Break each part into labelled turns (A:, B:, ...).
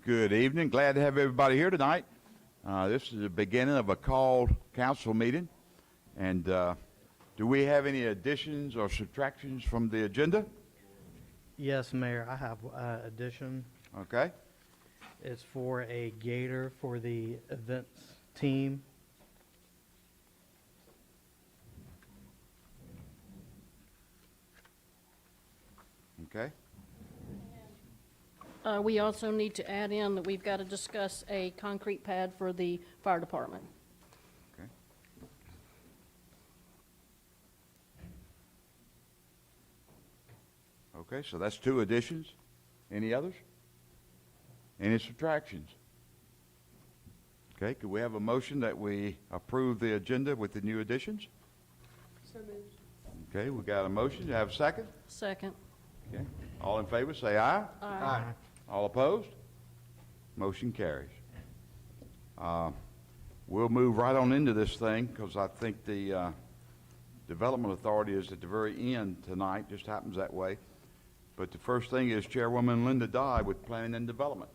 A: Good evening. Glad to have everybody here tonight. This is the beginning of a called council meeting. And do we have any additions or subtractions from the agenda?
B: Yes, Mayor, I have addition.
A: Okay.
B: It's for a gator for the events team.
A: Okay.
C: We also need to add in that we've got to discuss a concrete pad for the fire department.
A: Okay. Okay, so that's two additions. Any others? Any subtractions? Okay, could we have a motion that we approve the agenda with the new additions?
C: So moved.
A: Okay, we got a motion. Do you have a second?
C: Second.
A: Okay. All in favor, say aye.
C: Aye.
A: All opposed? Motion carries. We'll move right on into this thing because I think the Development Authority is at the very end tonight. Just happens that way. But the first thing is Chairwoman Linda Dye with Planning and Development.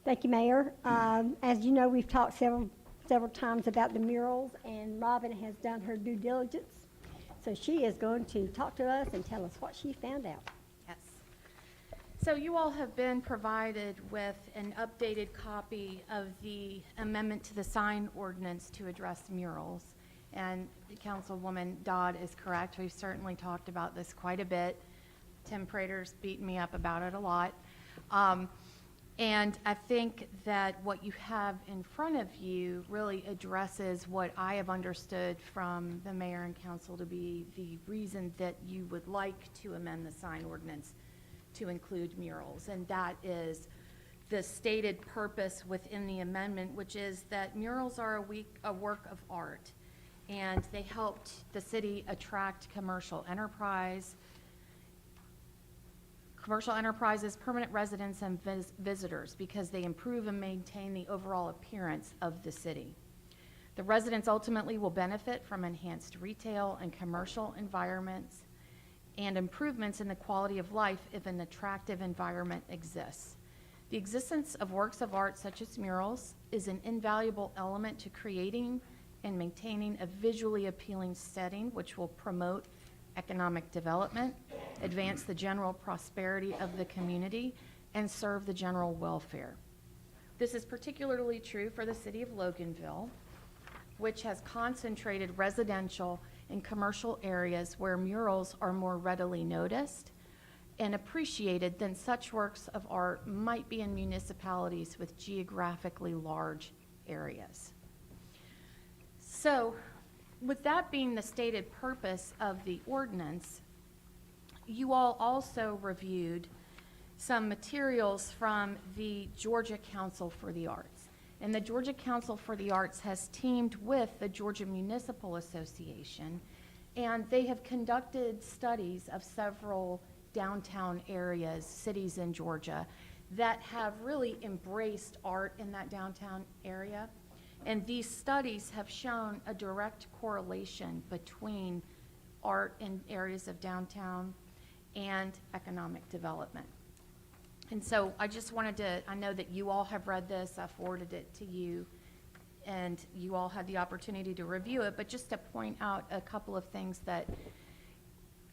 D: Thank you, Mayor. As you know, we've talked several times about the murals, and Robin has done her due diligence. So she is going to talk to us and tell us what she found out.
E: Yes. So you all have been provided with an updated copy of the amendment to the sign ordinance to address murals. And Councilwoman Dodd is correct. We've certainly talked about this quite a bit. Tim Prater's beaten me up about it a lot. And I think that what you have in front of you really addresses what I have understood from the mayor and council to be the reason that you would like to amend the sign ordinance to include murals. And that is the stated purpose within the amendment, which is that murals are a work of art. And they helped the city attract commercial enterprises, permanent residents, and visitors because they improve and maintain the overall appearance of the city. The residents ultimately will benefit from enhanced retail and commercial environments and improvements in the quality of life if an attractive environment exists. The existence of works of art such as murals is an invaluable element to creating and maintaining a visually appealing setting which will promote economic development, advance the general prosperity of the community, and serve the general welfare. This is particularly true for the city of Loganville, which has concentrated residential and commercial areas where murals are more readily noticed and appreciated than such works of art might be in municipalities with geographically large areas. So, with that being the stated purpose of the ordinance, you all also reviewed some materials from the Georgia Council for the Arts. And the Georgia Council for the Arts has teamed with the Georgia Municipal Association, and they have conducted studies of several downtown areas, cities in Georgia, that have really embraced art in that downtown area. And these studies have shown a direct correlation between art in areas of downtown and economic development. And so I just wanted to, I know that you all have read this, I forwarded it to you, and you all had the opportunity to review it, but just to point out a couple of things that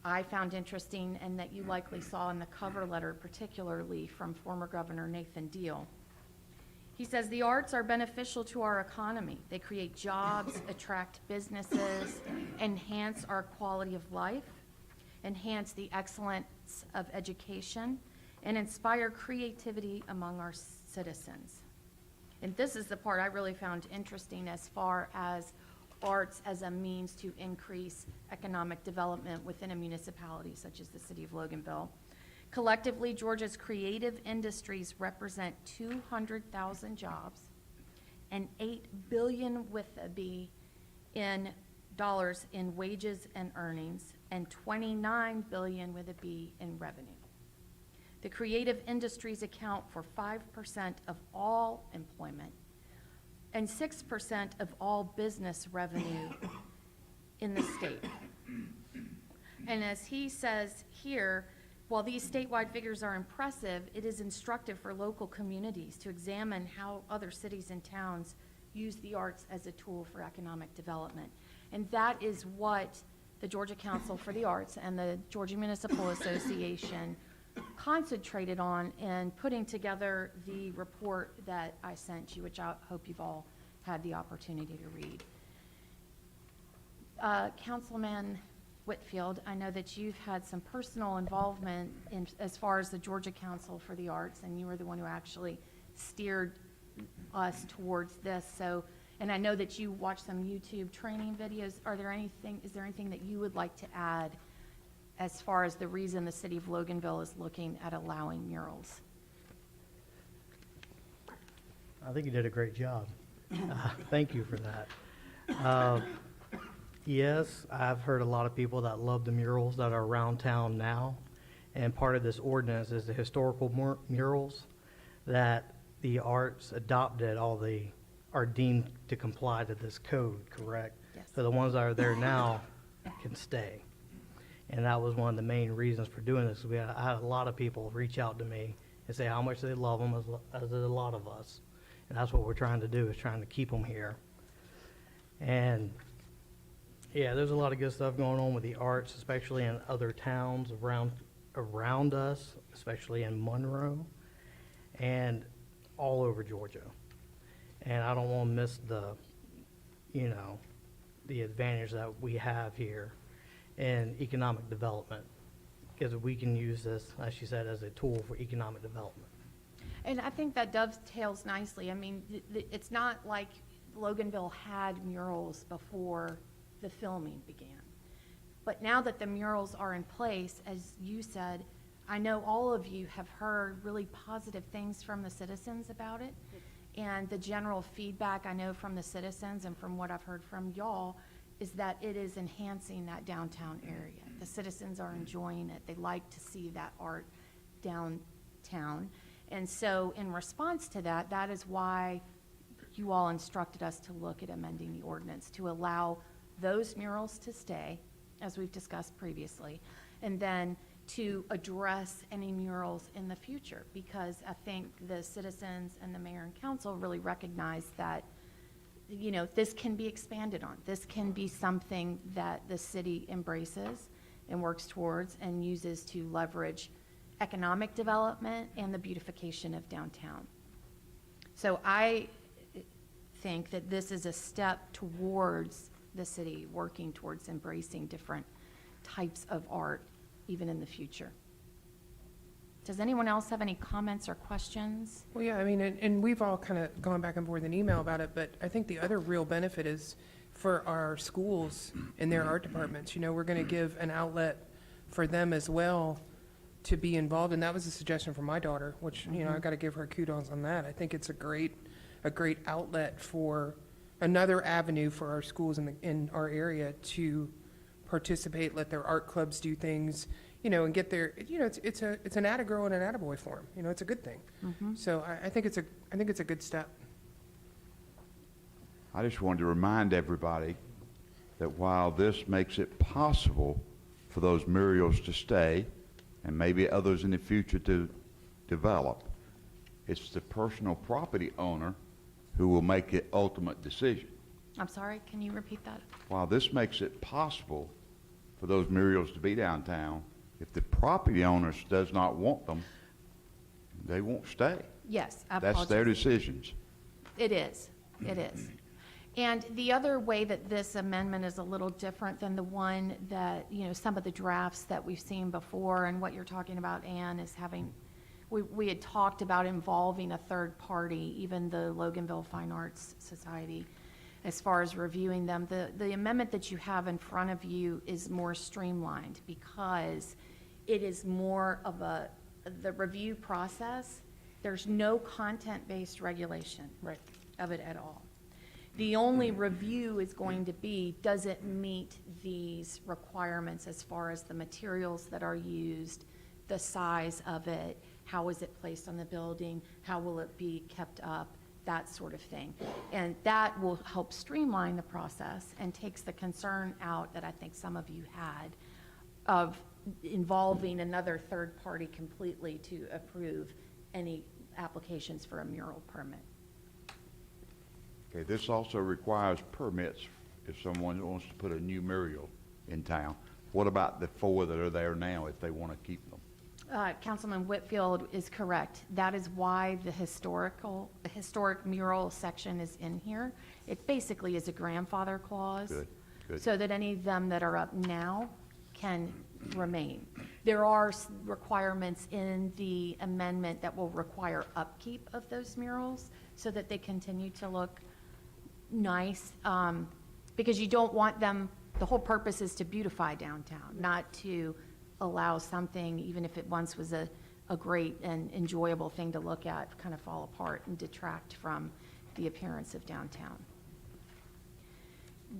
E: I found interesting and that you likely saw in the cover letter, particularly from former Governor Nathan Deal. He says, the arts are beneficial to our economy. They create jobs, attract businesses, enhance our quality of life, enhance the excellence of education, and inspire creativity among our citizens. And this is the part I really found interesting as far as arts as a means to increase economic development within a municipality such as the city of Loganville. Collectively, Georgia's creative industries represent 200,000 jobs and $8 billion with a B in dollars in wages and earnings and $29 billion with a B in revenue. The creative industries account for 5% of all employment and 6% of all business revenue in the state. And as he says here, While these statewide figures are impressive, it is instructive for local communities to examine how other cities and towns use the arts as a tool for economic development. And that is what the Georgia Council for the Arts and the Georgia Municipal Association concentrated on in putting together the report that I sent you, which I hope you've all had the opportunity to read. Councilman Whitfield, I know that you've had some personal involvement in, as far as the Georgia Council for the Arts, and you were the one who actually steered us towards this. So, and I know that you watched some YouTube training videos. Is there anything that you would like to add as far as the reason the city of Loganville is looking at allowing murals?
B: I think you did a great job. Thank you for that. Yes, I've heard a lot of people that love the murals that are around town now. And part of this ordinance is the historical murals that the arts adopted, are deemed to comply to this code, correct?
E: Yes.
B: So the ones that are there now can stay. And that was one of the main reasons for doing this. I had a lot of people reach out to me and say how much they love them, as did a lot of us. And that's what we're trying to do, is trying to keep them here. And yeah, there's a lot of good stuff going on with the arts, especially in other towns around us, especially in Monroe and all over Georgia. And I don't want to miss the advantage that we have here in economic development, because we can use this, as she said, as a tool for economic development.
E: And I think that dovetails nicely. I mean, it's not like Loganville had murals before the filming began. But now that the murals are in place, as you said, I know all of you have heard really positive things from the citizens about it. And the general feedback I know from the citizens and from what I've heard from y'all is that it is enhancing that downtown area. The citizens are enjoying it. They like to see that art downtown. And so in response to that, that is why you all instructed us to look at amending the ordinance to allow those murals to stay, as we've discussed previously, and then to address any murals in the future, because I think the citizens and the mayor and council really recognize that, this can be expanded on. This can be something that the city embraces and works towards and uses to leverage economic development and the beautification of downtown. So I think that this is a step towards the city working towards embracing different types of art, even in the future. Does anyone else have any comments or questions?
F: Well, yeah, I mean, and we've all kind of gone back and forth in email about it, but I think the other real benefit is for our schools and their art departments. We're going to give an outlet for them as well to be involved, and that was a suggestion from my daughter, which, I got to give her kudos on that. I think it's a great outlet for another avenue for our schools in our area to participate, let their art clubs do things, and get their, it's an atta-girl and an attaboy for them. It's a good thing. So I think it's a good step.
A: I just wanted to remind everybody that while this makes it possible for those murals to stay, and maybe others in the future to develop, it's the personal property owner who will make the ultimate decision.
E: I'm sorry, can you repeat that?
A: While this makes it possible for those murals to be downtown, if the property owner does not want them, they won't stay.
E: Yes, I
A: That's their
E: apologize.
A: decisions.
E: It is. And the other way that this amendment is a little different than the one that, some of the drafts that we've seen before, and what you're talking about, Ann, is having, we had talked about involving a third party, even the Loganville Fine Arts Society, as far as reviewing them. The amendment that you have in front of you is more streamlined because it is more of the review process. There's no content-based regulation of it at all. The only review is going to be, does it meet these requirements as far as the materials that are used, the size of it, how is it placed on the building, how will it be kept up, that sort of thing. And that will help streamline the process and takes the concern out that I think some of you had of involving another third party completely to approve any applications for a mural permit.
A: Okay, this also requires permits if someone wants to put a new mural in town. What about the 4 that are there now if they want to keep them?
E: Councilman Whitfield is correct. That is why the historic mural section is in here. It basically is a grandfather clause.
A: Good, good.
E: So that any of them that are up now can remain. There are requirements in the amendment that will require upkeep of those murals so that they continue to look nice, because you don't want them, the whole purpose is to beautify downtown, not to allow something, even if it once was a great and enjoyable thing to look at, kind of fall apart and detract from the appearance of downtown.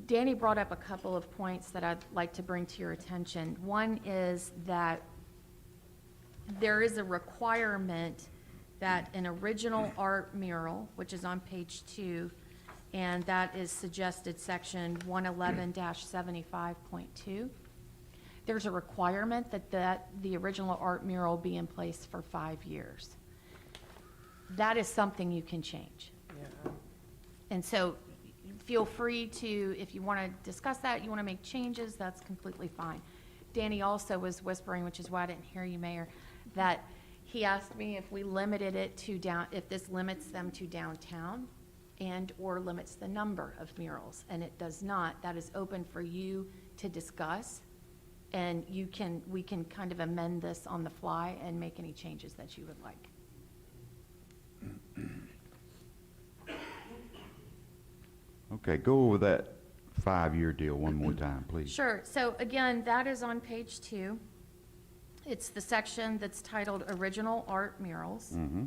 E: Danny brought up a couple of points that I'd like to bring to your attention. One is that there is a requirement that an original art mural, which is on page 2, and that is suggested section 111-75.2. There's a requirement that the original art mural be in place for 5 years. That is something you can change.
F: Yeah.
E: And so feel free to, if you want to discuss that, you want to make changes, that's completely fine. Danny also was whispering, which is why I didn't hear you, Mayor, that he asked me if we limited it to if this limits them to downtown and/or limits the number of murals, and it does not. That is open for you to discuss, and we can kind of amend this on the fly and make any changes that you would like.
A: Okay, go over that 5-year deal one more time, please.
E: Sure. So again, that is on page 2. It's the section that's titled Original Art Murals.
A: Mm-hmm.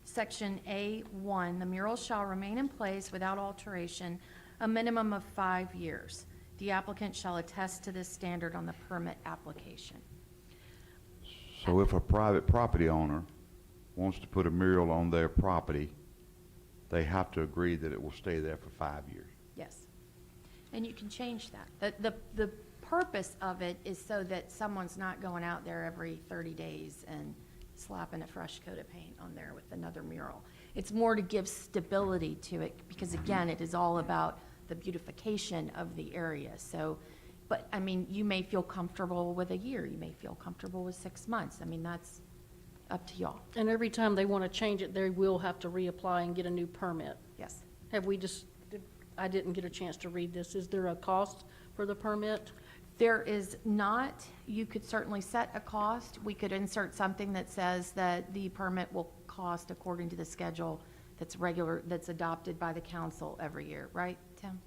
E: Section A1, the murals shall remain in place without alteration a minimum of 5 years. The applicant shall attest to this standard on the permit application.
A: So if a private property owner wants to put a mural on their property, they have to agree that it will stay there for 5 years.
E: Yes. And you can change that. The purpose of it is so that someone's not going out there every 30 days and slapping a fresh coat of paint on there with another mural. It's more to give stability to it, because again, it is all about the beautification of the area. So, but I mean, you may feel comfortable with a year, you may feel comfortable with 6 months. I mean, that's up to y'all.
C: And every time they want to change it, they will have to reapply and get a new permit.
E: Yes.
C: I didn't get a chance to read this. Is there a cost for the permit?
E: There is not. You could certainly set a cost. We could insert something that says that the permit will cost according to the schedule that's adopted by the council every year, right, Tim?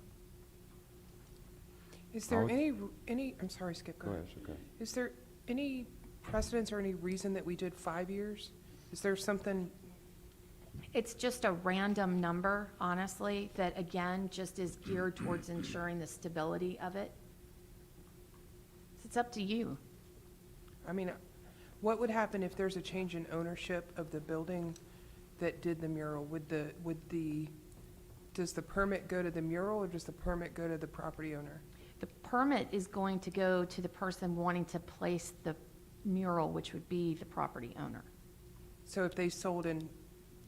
F: Is there
A: I
F: any, I'm sorry, Skip, go
A: Go
F: ahead.
A: ahead, it's okay.
F: Is there any precedence or any reason that we did 5 years? Is there something,
E: It's just a random number, honestly, that again, just is geared towards ensuring the stability of it. It's up to you.
F: I mean, what would happen if there's a change in ownership of the building that did the mural? Does the permit go to the mural, or does the permit go to the property owner?
E: The permit is going to go to the person wanting to place the mural, which would be the property owner.
F: So if they sold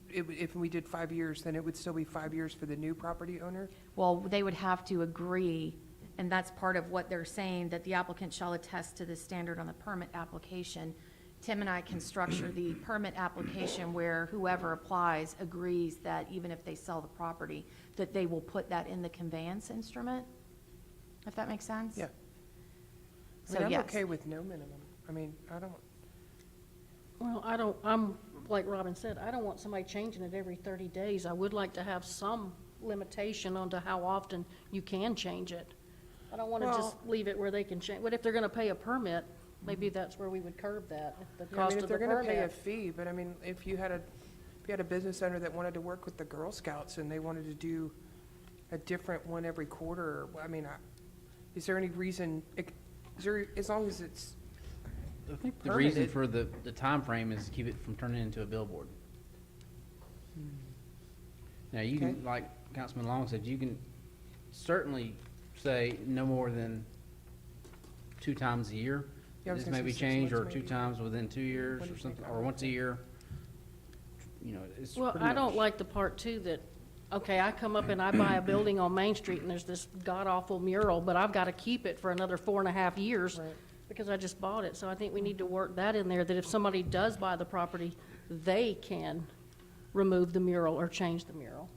F: if we did 5 years, then it would still be 5 years for the new property owner?
E: Well, they would have to agree, and that's part of what they're saying, that the applicant shall attest to the standard on the permit application. Tim and I can structure the permit application where whoever applies agrees that even if they sell the property, that they will put that in the conveyance instrument, if that makes sense?
F: Yeah. I
E: So,
F: mean, I'm
E: yes.
F: okay with no minimum. I mean,
C: Well, I'm, like Robin said, I don't want somebody changing it every 30 days. I would like to have some limitation onto how often you can change it. I don't want to just
F: Well-
C: leave it where they can change. What if they're going to pay a permit? Maybe that's where we would curb that, the
F: Yeah, I
C: cost
F: mean,
C: of
F: if
C: the
F: they're gonna pay a
C: permit.
F: fee, but I mean, if you had a business owner that wanted to work with the Girl Scouts and they wanted to do a different one every quarter, I mean, is there any reason, as long as it's,
G: I think the reason
F: Permitted.
G: for the time frame is to keep it from turning into a billboard. Now, you
F: Okay.
G: can, like Councilman Long said, you can certainly say no more than 2 times a year,
F: Yeah, I was
G: this
F: gonna
G: may
F: say
G: be
F: 6
G: changed, or
F: months
G: 2
F: maybe.
G: times within 2 years
F: What do
G: or
F: you
G: something,
F: think
G: or
F: about
G: once a year. You know, it's
C: Well,
G: pretty
C: I don't
G: much-
C: like the part too that, okay, I come up and I buy a building on Main Street and there's this god-awful mural, but I've got to keep it for another 4.5 years
F: Right.
C: because I just bought it. So I think we need to work that in there, that if somebody does buy the property, they can remove the mural or change the mural.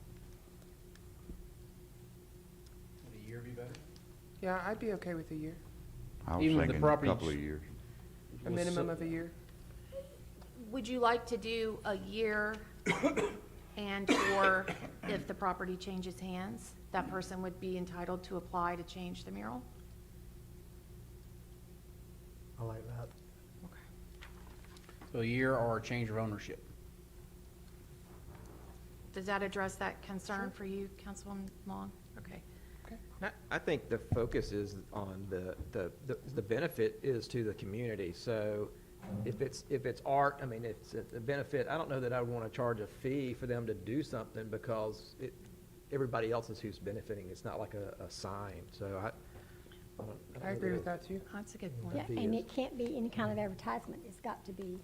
G: Would a year be better?
F: Yeah, I'd be okay with a year,
A: I was
G: Even with the
A: thinking a
G: property
A: couple of years.
F: a minimum of a year.
E: Would you like to do a year and/or if the property changes hands, that person would be entitled to apply to change the mural?
B: I like that.
G: So a year or a change of ownership.
E: Does that address that concern for you, Councilwoman Long? Okay.
H: I think the focus is on the benefit is to the community. So if it's art, I mean, it's a benefit. I don't know that I would want to charge a fee for them to do something because everybody else is who's benefiting. It's not like a sign. So don't
F: I
H: know
F: agree with
H: that-
F: that too.
E: That's a good point.
D: Yeah,
H: fee
D: and
H: is.
D: it can't be any kind of advertisement. It's got to be,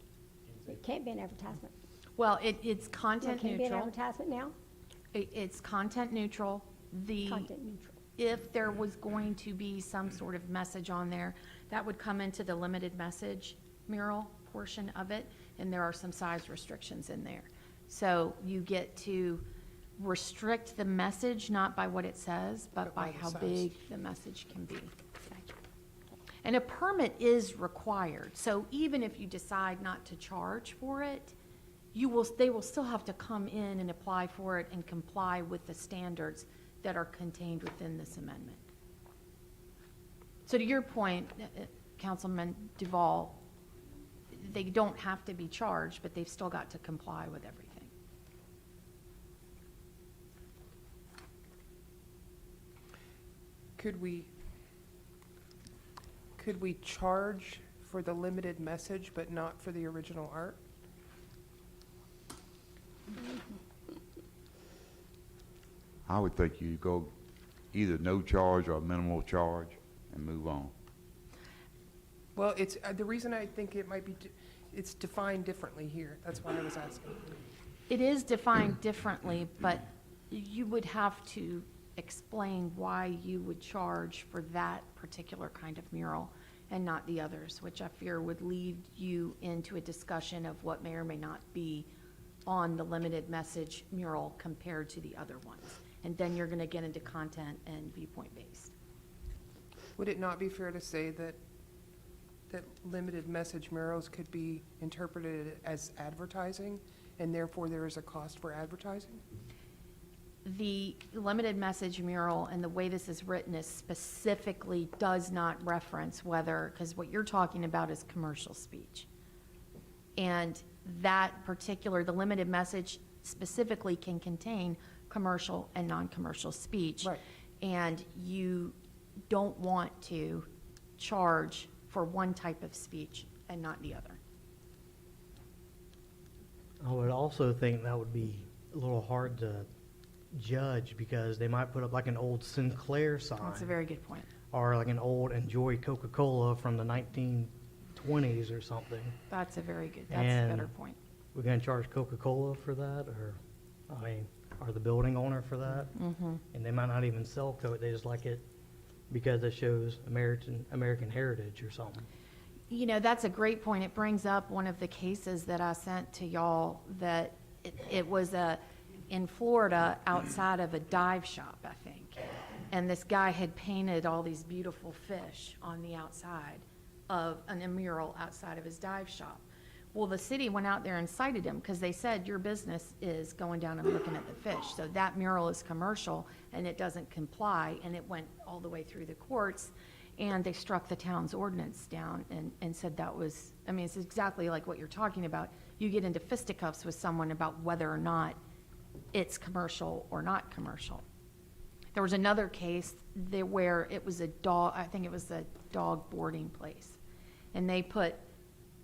D: it can't be an advertisement.
E: Well, it's
D: Well,
E: content
D: can it be an
E: neutral.
D: advertisement now?
E: It's content neutral.
D: Content neutral.
E: If there was going to be some sort of message on there, that would come into the limited message mural portion of it, and there are some size restrictions in there. So you get to restrict the message, not by what it says, but by
F: the
E: how
F: size.
E: big the message can be. And a permit is required, so even if you decide not to charge for it, they will still have to come in and apply for it and comply with the standards that are contained within this amendment. So to your point, Councilman Duval, they don't have to be charged, but they've still got to comply with everything.
F: Could we charge for the limited message but not for the original art?
A: I would think you go either no charge or minimal charge and move on.
F: Well, it's, the reason I think it might be, it's defined differently here. That's why I was asking.
E: It is defined differently, but you would have to explain why you would charge for that particular kind of mural and not the others, which I fear would lead you into a discussion of what may or may not be on the limited message mural compared to the other ones. And then you're gonna get into content and viewpoint-based.
F: Would it not be fair to say that limited message murals could be interpreted as advertising, and therefore there is a cost for advertising?
E: The limited message mural and the way this is written is specifically does not reference whether, because what you're talking about is commercial speech. And that particular, the limited message specifically can contain commercial and non-commercial speech.
F: Right.
E: And you don't want to charge for one type of speech and not the other.
B: I would also think that would be a little hard to judge because they might put up like an old Sinclair sign.
E: That's a very good point.
B: Or like an old Enjoy Coca-Cola from the 1920s or something.
E: That's a very good, that's a
B: And-
E: better point.
B: We're gonna charge Coca-Cola for that, or, I mean, or the building owner for that?
E: Mm-hmm.
B: And they might not even sell Coke, they just like it because it shows American heritage or something.
E: You know, that's a great point. It brings up one of the cases that I sent to y'all that it was in Florida outside of a dive shop, I think. And this guy had painted all these beautiful fish on the outside of a mural outside of his dive shop. Well, the city went out there and cited him because they said your business is going down and looking at the fish. So that mural is commercial and it doesn't comply, and it went all the way through the courts. And they struck the town's ordinance down and said that was, I mean, it's exactly like what you're talking about. You get into fisticuffs with someone about whether or not it's commercial or not commercial. There was another case where it was a dog, I think it was a dog boarding place. And they put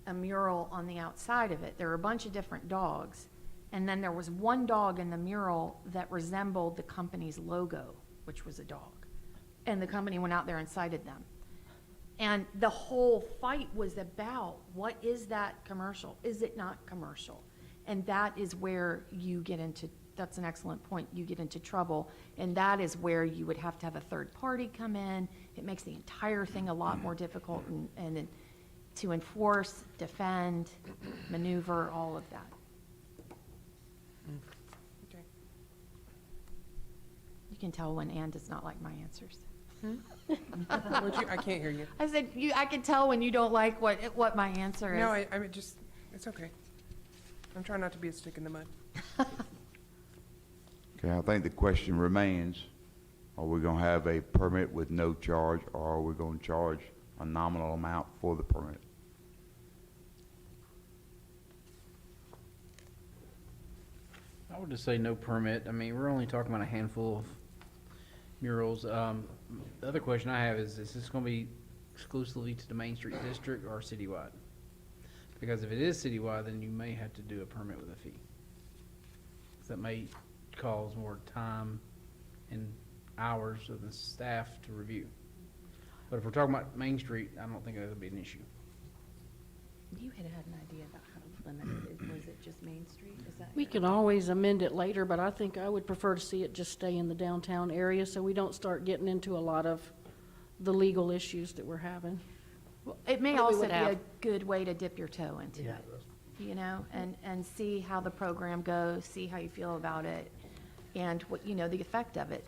E: a mural on the outside of it. There were a bunch of different dogs. And then there was one dog in the mural that resembled the company's logo, which was a dog. And the company went out there and cited them. And the whole fight was about, what is that commercial? Is it not commercial? And that is where you get into, that's an excellent point, you get into trouble. And that is where you would have to have a third party come in. It makes the entire thing a lot more difficult and to enforce, defend, maneuver, all of that.
F: Okay.
E: You can tell when Ann does not like my answers.
F: I can't hear you.
E: I said, I can tell when you don't like what my answer is.
F: No, I mean, just, it's okay. I'm trying not to be a stick in the mud.
A: Okay, I think the question remains, are we gonna have a permit with no charge, or are we gonna charge a nominal amount for the permit?
G: I would just say no permit. I mean, we're only talking about a handful of murals. The other question I have is this gonna be exclusively to the Main Street District or citywide? Because if it is citywide, then you may have to do a permit with a fee. 'Cause that may cause more time and hours of the staff to review. But if we're talking about Main Street, I don't think that'll be an issue.
E: You had an idea about how to limit it. Was it just Main Street? Is that?
C: We can always amend it later, but I think I would prefer to see it just stay in the downtown area so we don't start getting into a lot of the legal issues that we're having.
E: Well, it may
C: What we
E: also
C: would
E: be
C: have.
E: a good way to dip your toe into
B: Yeah.
E: it, you know, and see how the program goes, see how you feel about it, and what, you know, the effect of it.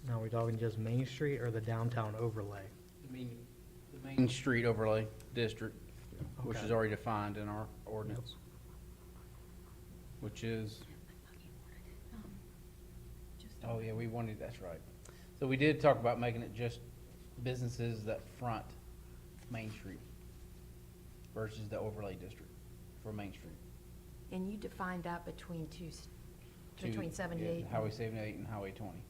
B: Now, are we talking just Main Street or the downtown overlay?
G: I mean, the Main Street Overlay District, which
B: Okay.
G: is already defined in our ordinance, which is, oh yeah, we wanted, that's right. So we did talk about making it just businesses that front Main Street versus the overlay district for Main Street.
E: And you defined that between between
G: To-
E: 78.
G: yeah, Highway 78 and Highway 20.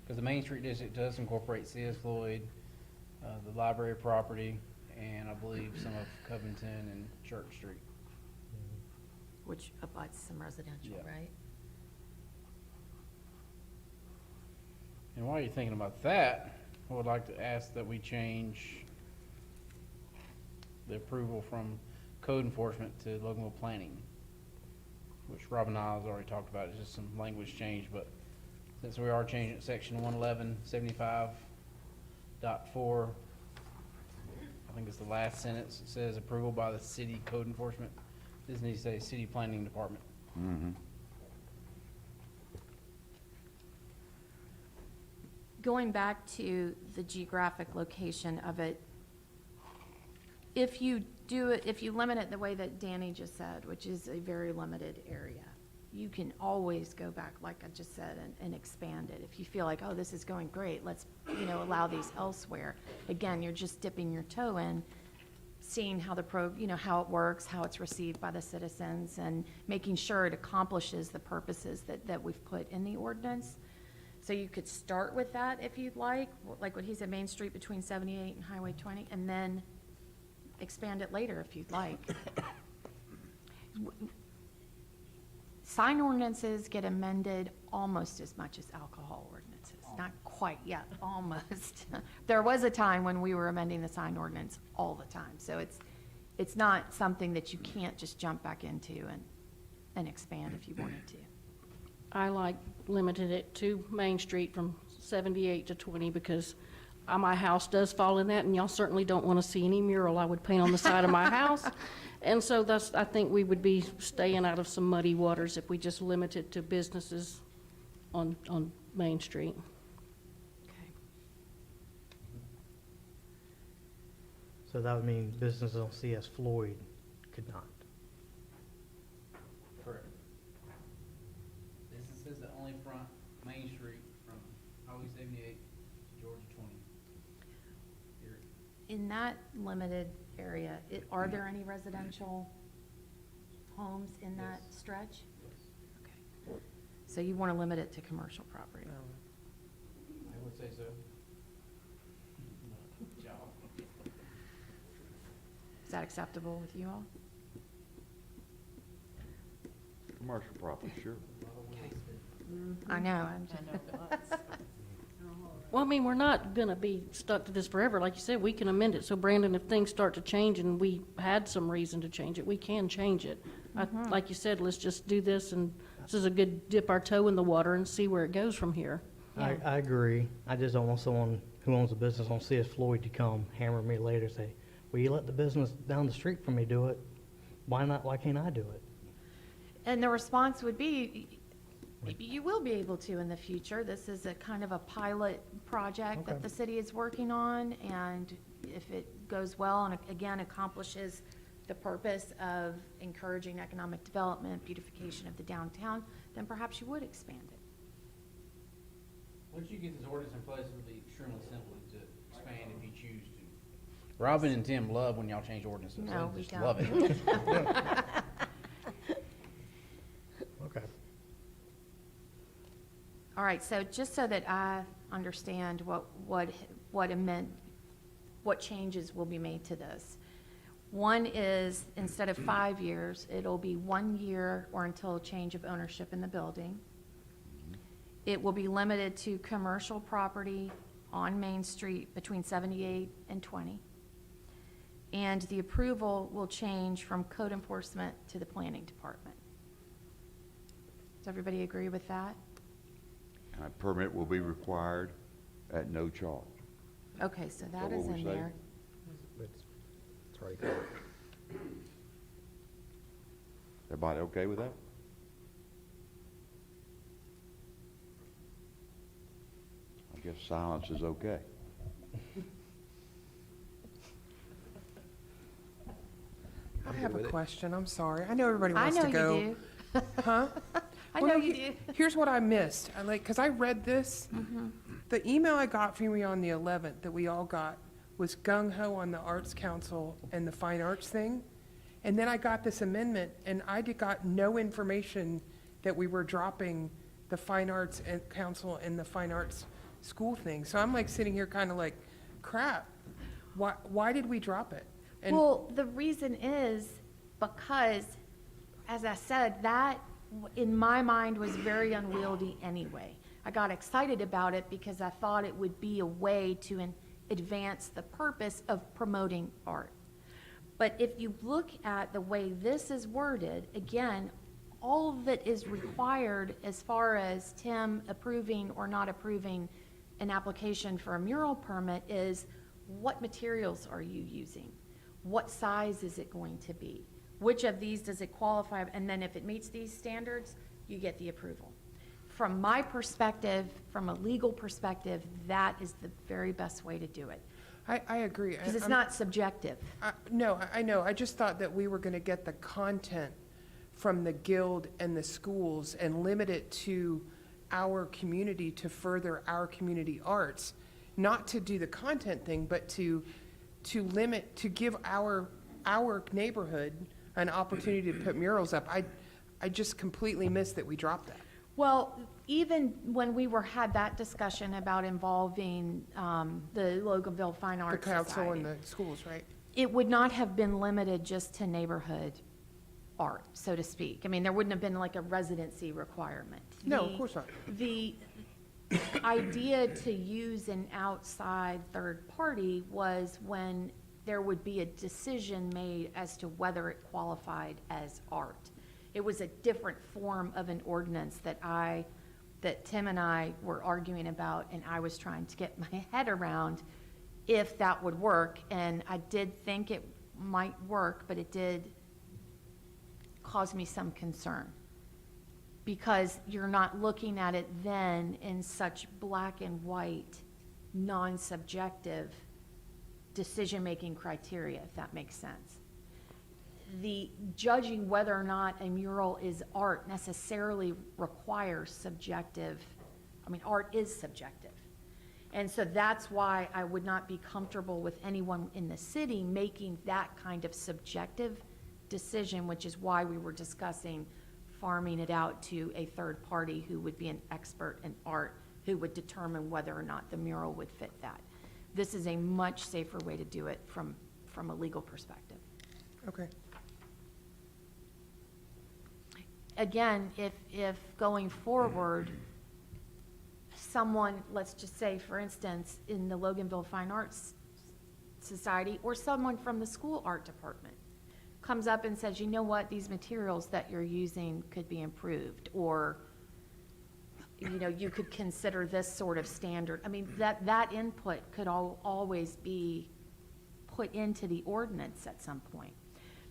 G: Because the Main Street District does incorporate C.S. Floyd, the library property, and I believe some of Covington and Church Street.
E: Which abuts some residential,
G: Yeah.
E: right?
G: And while you're thinking about that, I would like to ask that we change the approval from code enforcement to local planning, which Rob and I has already talked about. It's just some language change, but since we are changing section 11175.4, I think it's the last sentence, it says approval by the city code enforcement. This needs to say city planning department.
A: Mm-hmm.
E: Going back to the geographic location of it, if you do it, if you limit it the way that Danny just said, which is a very limited area, you can always go back, like I just said, and expand it. If you feel like, oh, this is going great, let's, you know, allow these elsewhere. Again, you're just dipping your toe in, seeing how how it works, how it's received by the citizens, and making sure it accomplishes the purposes that we've put in the ordinance. So you could start with that if you'd like what he said, Main Street between 78 and Highway 20, and then expand it later if you'd like. Sign ordinances get amended almost as much as alcohol ordinances. Not quite yet, almost. There was a time when we were amending the sign ordinance all the time. So it's not something that you can't just jump back into and expand if you wanted to.
C: I limited it to Main Street from 78 to 20 because my house does fall in that, and y'all certainly don't want to see any mural I would paint on the side of my house. And so I think we would be staying out of some muddy waters if we just limit it to businesses on Main Street.
E: Okay.
B: So that would mean businesses on C.S. Floyd could not.
G: Correct. Businesses that only front Main Street from Highway 78 to Georgia 20. Period.
E: In that limited area, are there any residential homes in that
G: Yes.
E: stretch?
G: Yes.
E: Okay. So you want to limit it to commercial property?
G: I would say so. Job.
E: Is that acceptable with you all?
A: Commercial property, sure.
E: I know, I'm just.
C: Well, I mean, we're not gonna be stuck to this forever. Like you said, we can amend it. So Brandon, if things start to change and we had some reason to change it, we can change it. Like you said, let's just do this, and this is a good dip our toe in the water and see where it goes from here.
B: I agree. I just don't want someone who owns a business on C.S. Floyd to come hammer me later and say, well, you let the business down the street from me do it. Why not? Why can't I do it?
E: And the response would be, maybe you will be able to in the future. This is a kind of a pilot project that
B: Okay.
E: the city is working on, and if it goes well and again accomplishes the purpose of encouraging economic development, beautification of the downtown, then perhaps you would expand it.
G: Once you get this ordinance in place, it'll be extremely simple to expand if you choose to. Robin and Tim love when y'all change ordinances.
E: No,
G: They
E: we
G: just
E: don't.
G: love it.
B: Okay.
E: All right, so just so that I understand what changes will be made to this. One is, instead of 5 years, it'll be 1 year or until change of ownership in the building. It will be limited to commercial property on Main Street between 78 and 20. And the approval will change from code enforcement to the planning department. Does everybody agree with that?
A: And a permit will be required at no charge.
E: Okay, so that
A: what
E: is
A: we're
E: in
A: saying?
E: there.
H: It's already covered.
A: Everybody okay with that? I guess silence is okay.
F: I
H: I'm
F: have
H: good
F: a
H: with it.
F: question, I'm sorry. I know everybody
E: I
F: wants
E: know
F: to
E: you
F: go.
E: do.
F: Huh?
E: I
F: Well,
E: know
F: no,
E: you do.
F: Here's what I missed. Because I read this.
E: Mm-hmm.
F: The email I got from you on the 11th that we all got was gung-ho on the Arts Council and the Fine Arts thing. And then I got this amendment, and got no information that we were dropping the Fine Arts Council and the Fine Arts School thing. So I'm like sitting here kind of like, crap, why did we drop it? And
E: Well, the reason is because, as I said, that in my mind was very unwieldy anyway. I got excited about it because I thought it would be a way to advance the purpose of promoting art. But if you look at the way this is worded, again, all that is required as far as Tim approving or not approving an application for a mural permit is what materials are you using? What size is it going to be? Which of these does it qualify? And then if it meets these standards, you get the approval. From my perspective, from a legal perspective, that is the very best way to do it.
F: I agree.
E: Because it's
F: I'm-
E: not subjective.
F: No, I know. I just thought that we were going to get the content from the guild and the schools and limit it to our community to further our community arts, not to do the content thing, but to give our neighborhood an opportunity to put murals up. I just completely missed that we dropped that.
E: Well, even when we had that discussion about involving the Loganville Fine
F: The
E: Arts
F: council and
E: Society,
F: the schools, right?
E: it would not have been limited just to neighborhood art, so to speak. I mean, there wouldn't have been like a residency requirement.
F: No, of course not.
E: The idea to use an outside third party was when there would be a decision made as to whether it qualified as art. It was a different form of an ordinance that Tim and I were arguing about, and I was trying to get my head around if that would work. And I did think it might work, but it did cause me some concern, because you're not looking at it then in such black and white, non-subjective decision-making criteria, if that makes sense. The judging whether or not a mural is art necessarily requires subjective, art is subjective. And so that's why I would not be comfortable with anyone in the city making that kind of subjective decision, which is why we were discussing farming it out to a third party who would be an expert in art, who would determine whether or not the mural would fit that. This is a much safer way to do it from a legal perspective.
F: Okay.
E: Again, if going forward, someone, let's just say, for instance, in the Loganville Fine Arts Society, or someone from the school art department, comes up and says, you know what, these materials that you're using could be improved, or, you know, you could consider this sort of standard. I mean, that input could always be put into the ordinance at some point.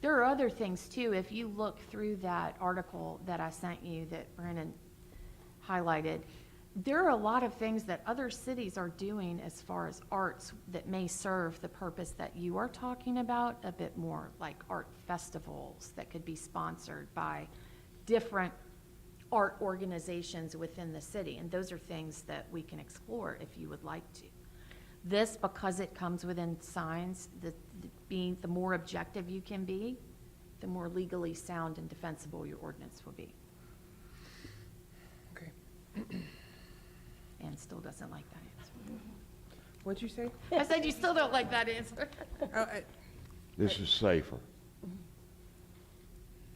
E: There are other things too. If you look through that article that I sent you that Brandon highlighted, there are a lot of things that other cities are doing as far as arts that may serve the purpose that you are talking about a bit more, like art festivals that could be sponsored by different art organizations within the city. And those are things that we can explore if you would like to. This, because it comes within signs, the more objective you can be, the more legally sound and defensible your ordinance will be.
F: Okay.
E: Ann still doesn't like that answer.
F: What'd you say?
E: I said you still don't like that answer.
F: Oh,
A: This is safer.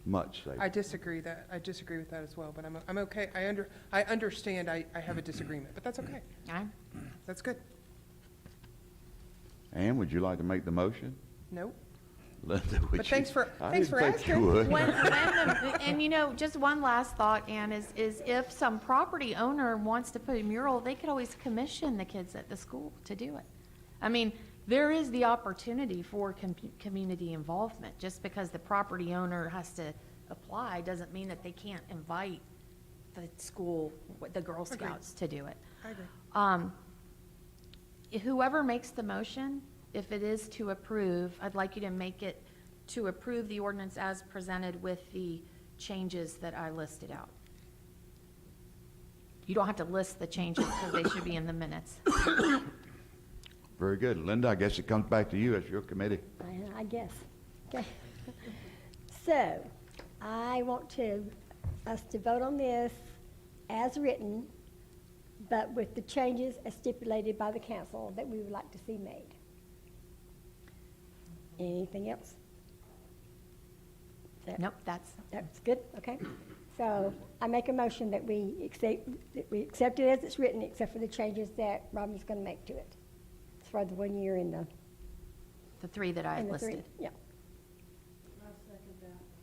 A: Much safer.
F: I disagree with that as well, but I'm okay. I understand I have a disagreement, but that's okay.
E: All right.
F: That's good.
A: Ann, would you like to make the motion?
F: Nope.
A: Linda, would
F: But thanks for
A: I didn't think you
F: asking.
A: would.
E: And you know, just one last thought, Ann, is if some property owner wants to put a mural, they could always commission the kids at the school to do it. I mean, there is the opportunity for community involvement. Just because the property owner has to apply doesn't mean that they can't invite the school, the Girl
F: Agreed.
E: Scouts to do it.
F: I agree.
E: Whoever makes the motion, if it is to approve, I'd like you to make it to approve the ordinance as presented with the changes that I listed out. You don't have to list the changes because they should be in the minutes.
A: Very good. Linda, I guess it comes back to you as your committee.
D: I guess. Okay. So, I want us to vote on this as written, but with the changes as stipulated by the council that we would like to see made. Anything else?
E: Nope, that's,
D: That's good, okay. So I make a motion that we accept it as it's written, except for the changes that Robin's gonna make to it. As far as the 1 year in
E: the three that I
D: in the three.
E: listed.
D: Yeah.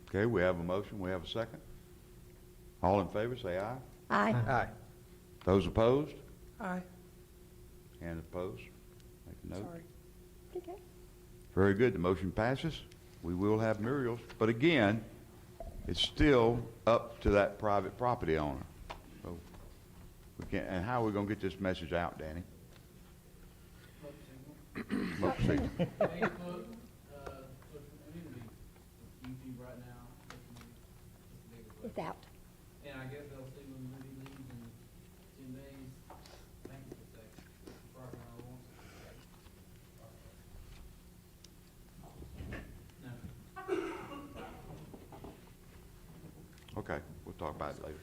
A: Okay, we have a motion. We have a second. All in favor, say aye.
D: Aye.
H: Aye.
A: Those opposed?
F: Aye.
A: And opposed? Make a note.
F: Sorry.
D: Okay.
A: Very good. The motion passes. We will have murals, but again, it's still up to that private property owner. So we can't, and how are we gonna get this message out, Danny? Smoke signal.
G: Facebook, social media, YouTube right now, social media,
D: It's out.
G: and I guess they'll see when the movie leaves in 10 days. Thank you for that. Property owner wants it. No.
A: Okay, we'll talk about it later.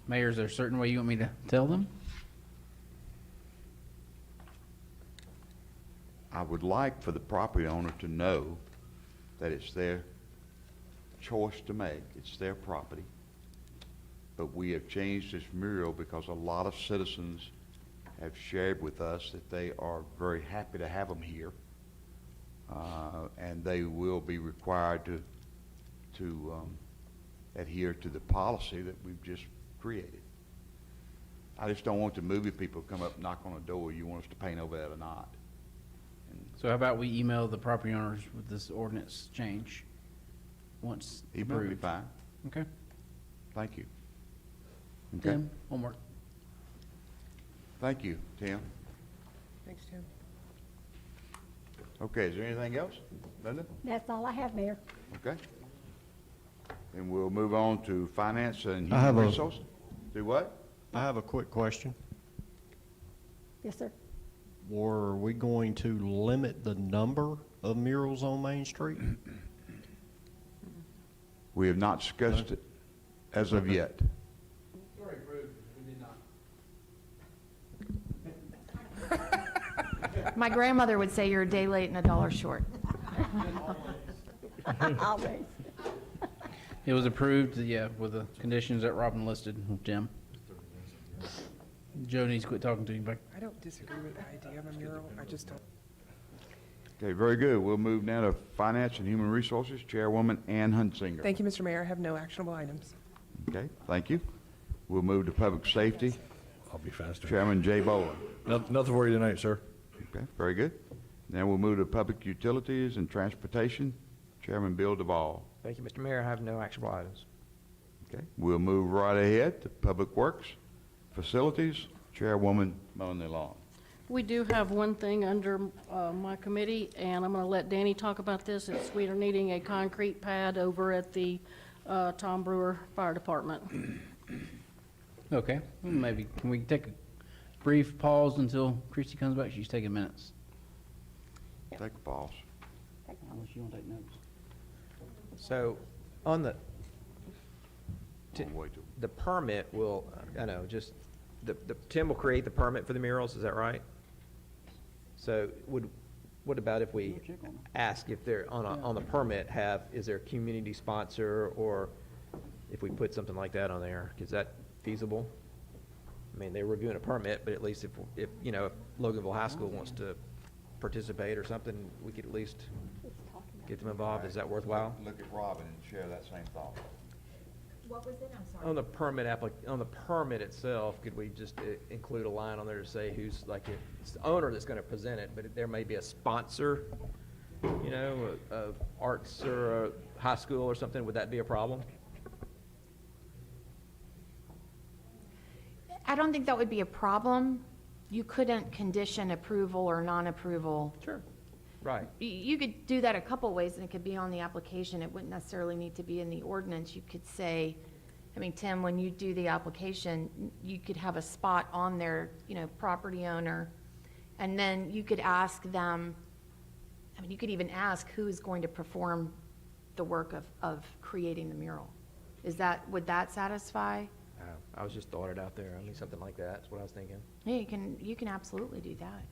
G: Mayor, is there a certain way you want me to tell them?
A: I would like for the property owner to know that it's their choice to make. It's their property. But we have changed this mural because a lot of citizens have shared with us that they are very happy to have them here. And they will be required to adhere to the policy that we've just created. I just don't want the movie people to come up and knock on the door, you want us to paint over that or not.
G: So how about we email the property owners with this ordinance change once
A: He perfectly
G: approved?
A: fine.
G: Okay.
A: Thank you. Okay.
G: Tim, homework.
A: Thank you, Tim.
F: Thanks, Tim.
A: Okay, is there anything else, Linda?
D: That's all I have, Mayor.
A: Okay. Then we'll move on to finance and
I: I have
A: human
I: a-
A: resources. Do what?
I: I have a quick question.
D: Yes, sir.
I: Were we going to limit the number of murals on Main Street?
A: We have not discussed it as of yet.
G: Sorry, approved. We did not.
E: My grandmother would say you're a day late and a dollar short.
D: Always.
G: It was approved, yeah, with the conditions that Robin listed, Jim. Joe needs to quit talking to you, but
F: I don't disagree with the idea of a mural, I just don't.
A: Okay, very good. We'll move now to Finance and Human Resources, Chairwoman Ann Hunsinger.
F: Thank you, Mr. Mayor, I have no actionable items.
A: Okay, thank you. We'll move to Public Safety,
J: I'll be faster.
A: Chairman Jay Bowen.
J: Nothing for you tonight, sir.
A: Okay, very good. Now we'll move to Public Utilities and Transportation, Chairman Bill Duvall.
H: Thank you, Mr. Mayor. I have no actionable items.
A: Okay, we'll move right ahead to Public Works, Facilities, Chairwoman Melanie Long.
C: We do have one thing under my committee, and I'm going to let Danny talk about this. We are needing a concrete pad over at the Tom Brewer Fire Department.
G: okay, well, maybe, can we take a brief pause until Christie comes back? She's taking minutes.
A: Take a pause.
G: Unless you want to take notes.
H: So on the,
A: We'll wait till-
H: the permit will, I know, just, Tim will create the permit for the murals, is that right? So what about if we ask if they're on the permit is there a community sponsor, or if we put something like that on there, is that feasible? I mean, they're reviewing a permit, but at least if Loganville High School wants to participate or something, we could at least get them involved. Is that worthwhile?
A: Look at Robin and share that same thought.
E: What was it? I'm sorry.
H: On the permit on the permit itself, could we just include a line on there to say who's, like, it's the owner that's gonna present it, but there may be a sponsor, arts or a high school or something, would that be a problem?
E: I don't think that would be a problem. You couldn't condition approval or non-approval.
H: Sure. Right.
E: You could do that a couple ways, and it could be on the application. It wouldn't necessarily need to be in the ordinance. You could say, I mean, Tim, when you do the application, you could have a spot on there, property owner, and then you could ask them, I mean, you could even ask who is going to perform the work of creating the mural. Would that satisfy?
H: I was just throwing it out there. I mean, something like that, that's what I was thinking.
E: Yeah, you can absolutely do that.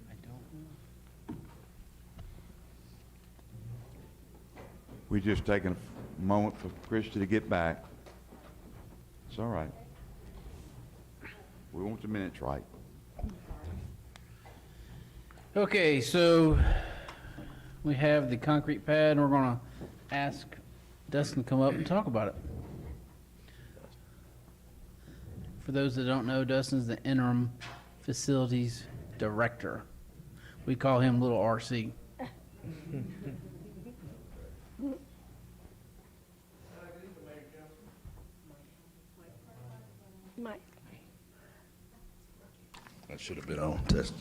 G: I don't know.
A: We just taking a moment for Christie to get back. It's all right. We want the minutes right.
G: Okay, so we have the concrete pad, and we're gonna ask Dustin to come up and talk about it. For those that don't know, Dustin's the interim facilities director. We call him Little RC.
D: Mike,
J: That should have been on test.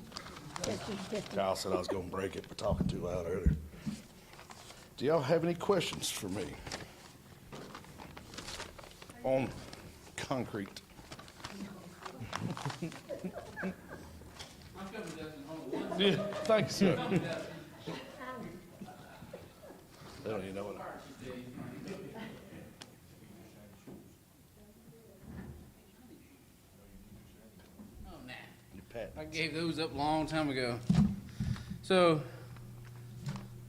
J: Kyle said I was gonna break it for talking too loud earlier. Do y'all have any questions for me? On concrete? Yeah, thanks, sir. They don't even know what. You pat.
G: I gave those up a long time ago. So,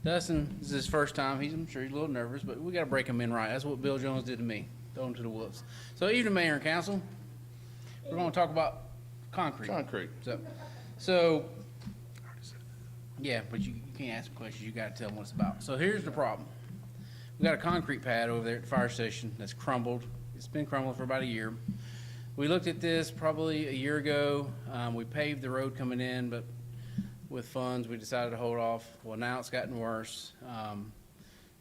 G: Dustin, this is his first time. I'm sure he's a little nervous, but we got to break him in right. That's what Bill Jones did to me. Throw him to the wolves. So, evening, Mayor and Council. We're going to talk about concrete.
J: Concrete.
G: So, yeah, but you can't ask questions. You got to tell them what it's about. So, here's the problem. We got a concrete pad over there at the fire station that's crumbled. It's been crumbling for about a year. We looked at this probably a year ago. We paved the road coming in, but with funds, we decided to hold off. Well, now it's gotten worse.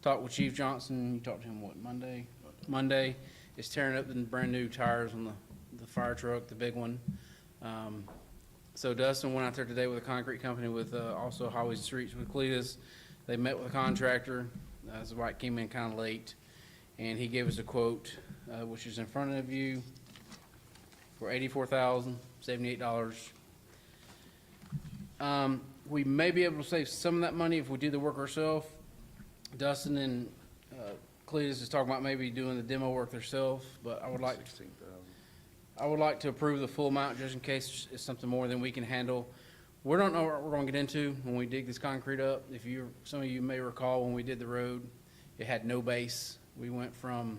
G: Talked with Chief Johnson. You talked to him, what, Monday? Monday. It's tearing up the brand-new tires on the fire truck, the big one. So Dustin went out there today with a concrete company with also Highways and Streets with Cletus. They met with a contractor. That's why it came in kind of late. And he gave us a quote, which is in front of you, for $84,078. We may be able to save some of that money if we do the work ourselves. Dustin and Cletus is talking about maybe doing the demo work themselves, but I would like to approve the full amount just in case it's something more than we can handle. We don't know what we're gonna get into when we dig this concrete up. Some of you may recall when we did the road, it had no base. We went from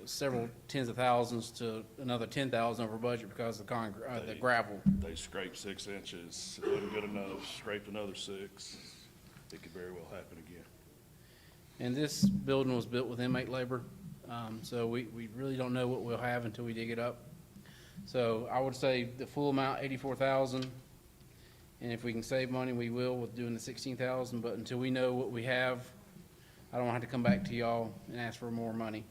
G: several tens of thousands to another 10,000 over budget because of the gravel.
J: They scraped 6 inches, it wasn't good enough, scraped another 6. It could very well happen again.
G: And this building was built with inmate labor, so we really don't know what we'll have until we dig it up. So I would say the full amount, 84,000, and if we can save money, we will with doing the 16,000, but until we know what we have, I don't want to have to come back to y'all and ask for more money.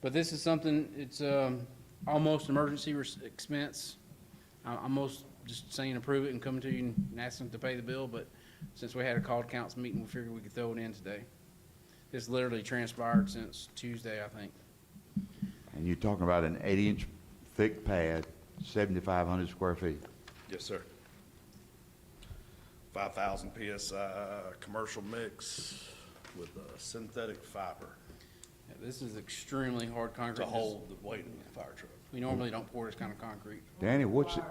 G: But this is something, it's almost emergency expense. I'm most just saying approve it and come to you and ask them to pay the bill, but since we had a called council meeting, we figured we could throw it in today. This literally transpired since Tuesday, I think.
A: And you're talking about an 8-inch thick pad, 7,500 square feet.
J: Yes, sir. 5,000 PSI, commercial mix with synthetic fiber
G: Yeah, this is extremely hard concrete.
J: to hold the weight of the fire truck.
G: We normally don't pour this kind of concrete.
A: Danny, what's it?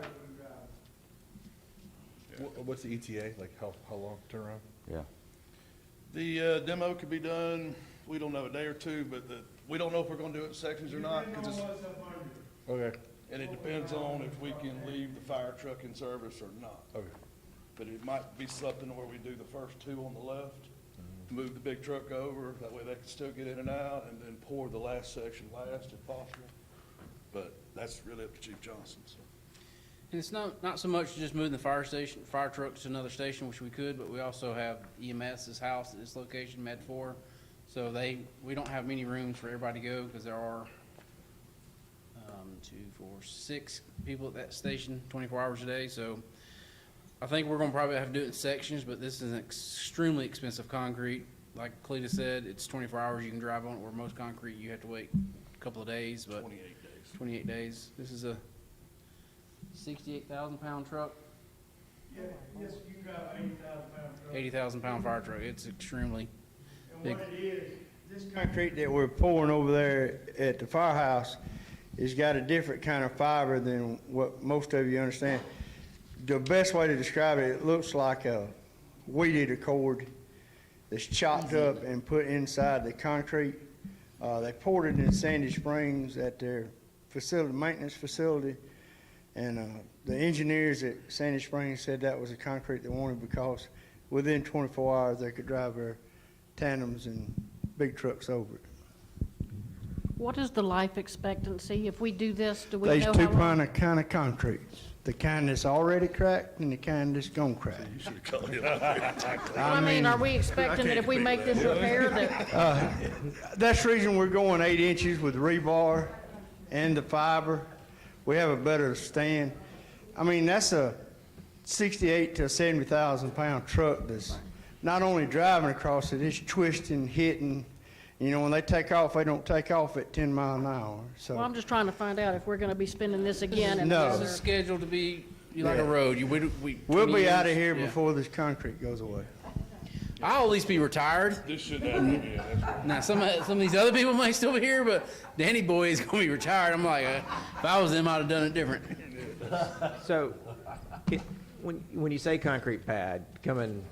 K: What's the ETA, like how long turnaround?
A: Yeah.
J: The demo could be done, we don't know, a day or two, but we don't know if we're gonna do it in sections or not,
K: Okay,
J: and it depends on if we can leave the fire truck in service or not.
K: okay.
J: But it might be something where we do the first 2 on the left, move the big truck over, that way they can still get in and out, and then pour the last section last if possible. But that's really up to Chief Johnson, so.
G: And it's not so much just moving the fire trucks to another station, which we could, but we also have EMS's house at this location, Med 4. So we don't have many rooms for everybody to go because there are 6 people at that station 24 hours a day. So I think we're gonna probably have to do it in sections, but this is an extremely expensive concrete. Like Cleta said, it's 24 hours you can drive on it, where most concrete you have to wait a couple of days, but
J: 28 days.
G: 28 days. This is a 68,000-pound truck.
L: Yeah, yes, you got 80,000-pound truck.
G: 80,000-pound fire truck. It's extremely
L: And
G: big.
L: what it is, this concrete that we're pouring over there at the firehouse has got a different kind of fiber than what most of you understand. The best way to describe it, it looks like a weed eater cord that's chopped up and put inside the concrete. They poured it in Sandy Springs at their facility, maintenance facility. And the engineers at Sandy Springs said that was the concrete they wanted because within 24 hours, they could drive their tandems and big trucks over it.
C: What is the life expectancy? If we do this, do we
L: There's
C: know
L: two
C: how long?
L: kind of concretes, the kind that's already cracked and the kind that's gonna crack.
J: You should have called it out.
C: I mean, are we expecting that if we make this repair that,
L: That's the reason we're going 8 inches with rebar and the fiber. We have a better stand. I mean, that's a 68 to 70,000 pound truck that's not only driving across it, it's twisting, hitting. You know, when they take off, they don't take off at 10 miles an hour,
C: well, I'm
L: so.
C: just trying to find out if we're gonna be spending this again. And
L: No.
G: This is scheduled to be like a
L: Yeah.
G: road.
L: We'll
G: 20
L: be out of
G: years.
L: here
G: Yeah.
L: before this concrete goes away.
G: I'll at least be retired.
J: This shouldn't happen again, that's right.
G: Now, some of these other people might still be here, but Danny Boy is going to be retired. I'm like, if I was them, I'd have done it different.
H: So, when you say concrete pad, coming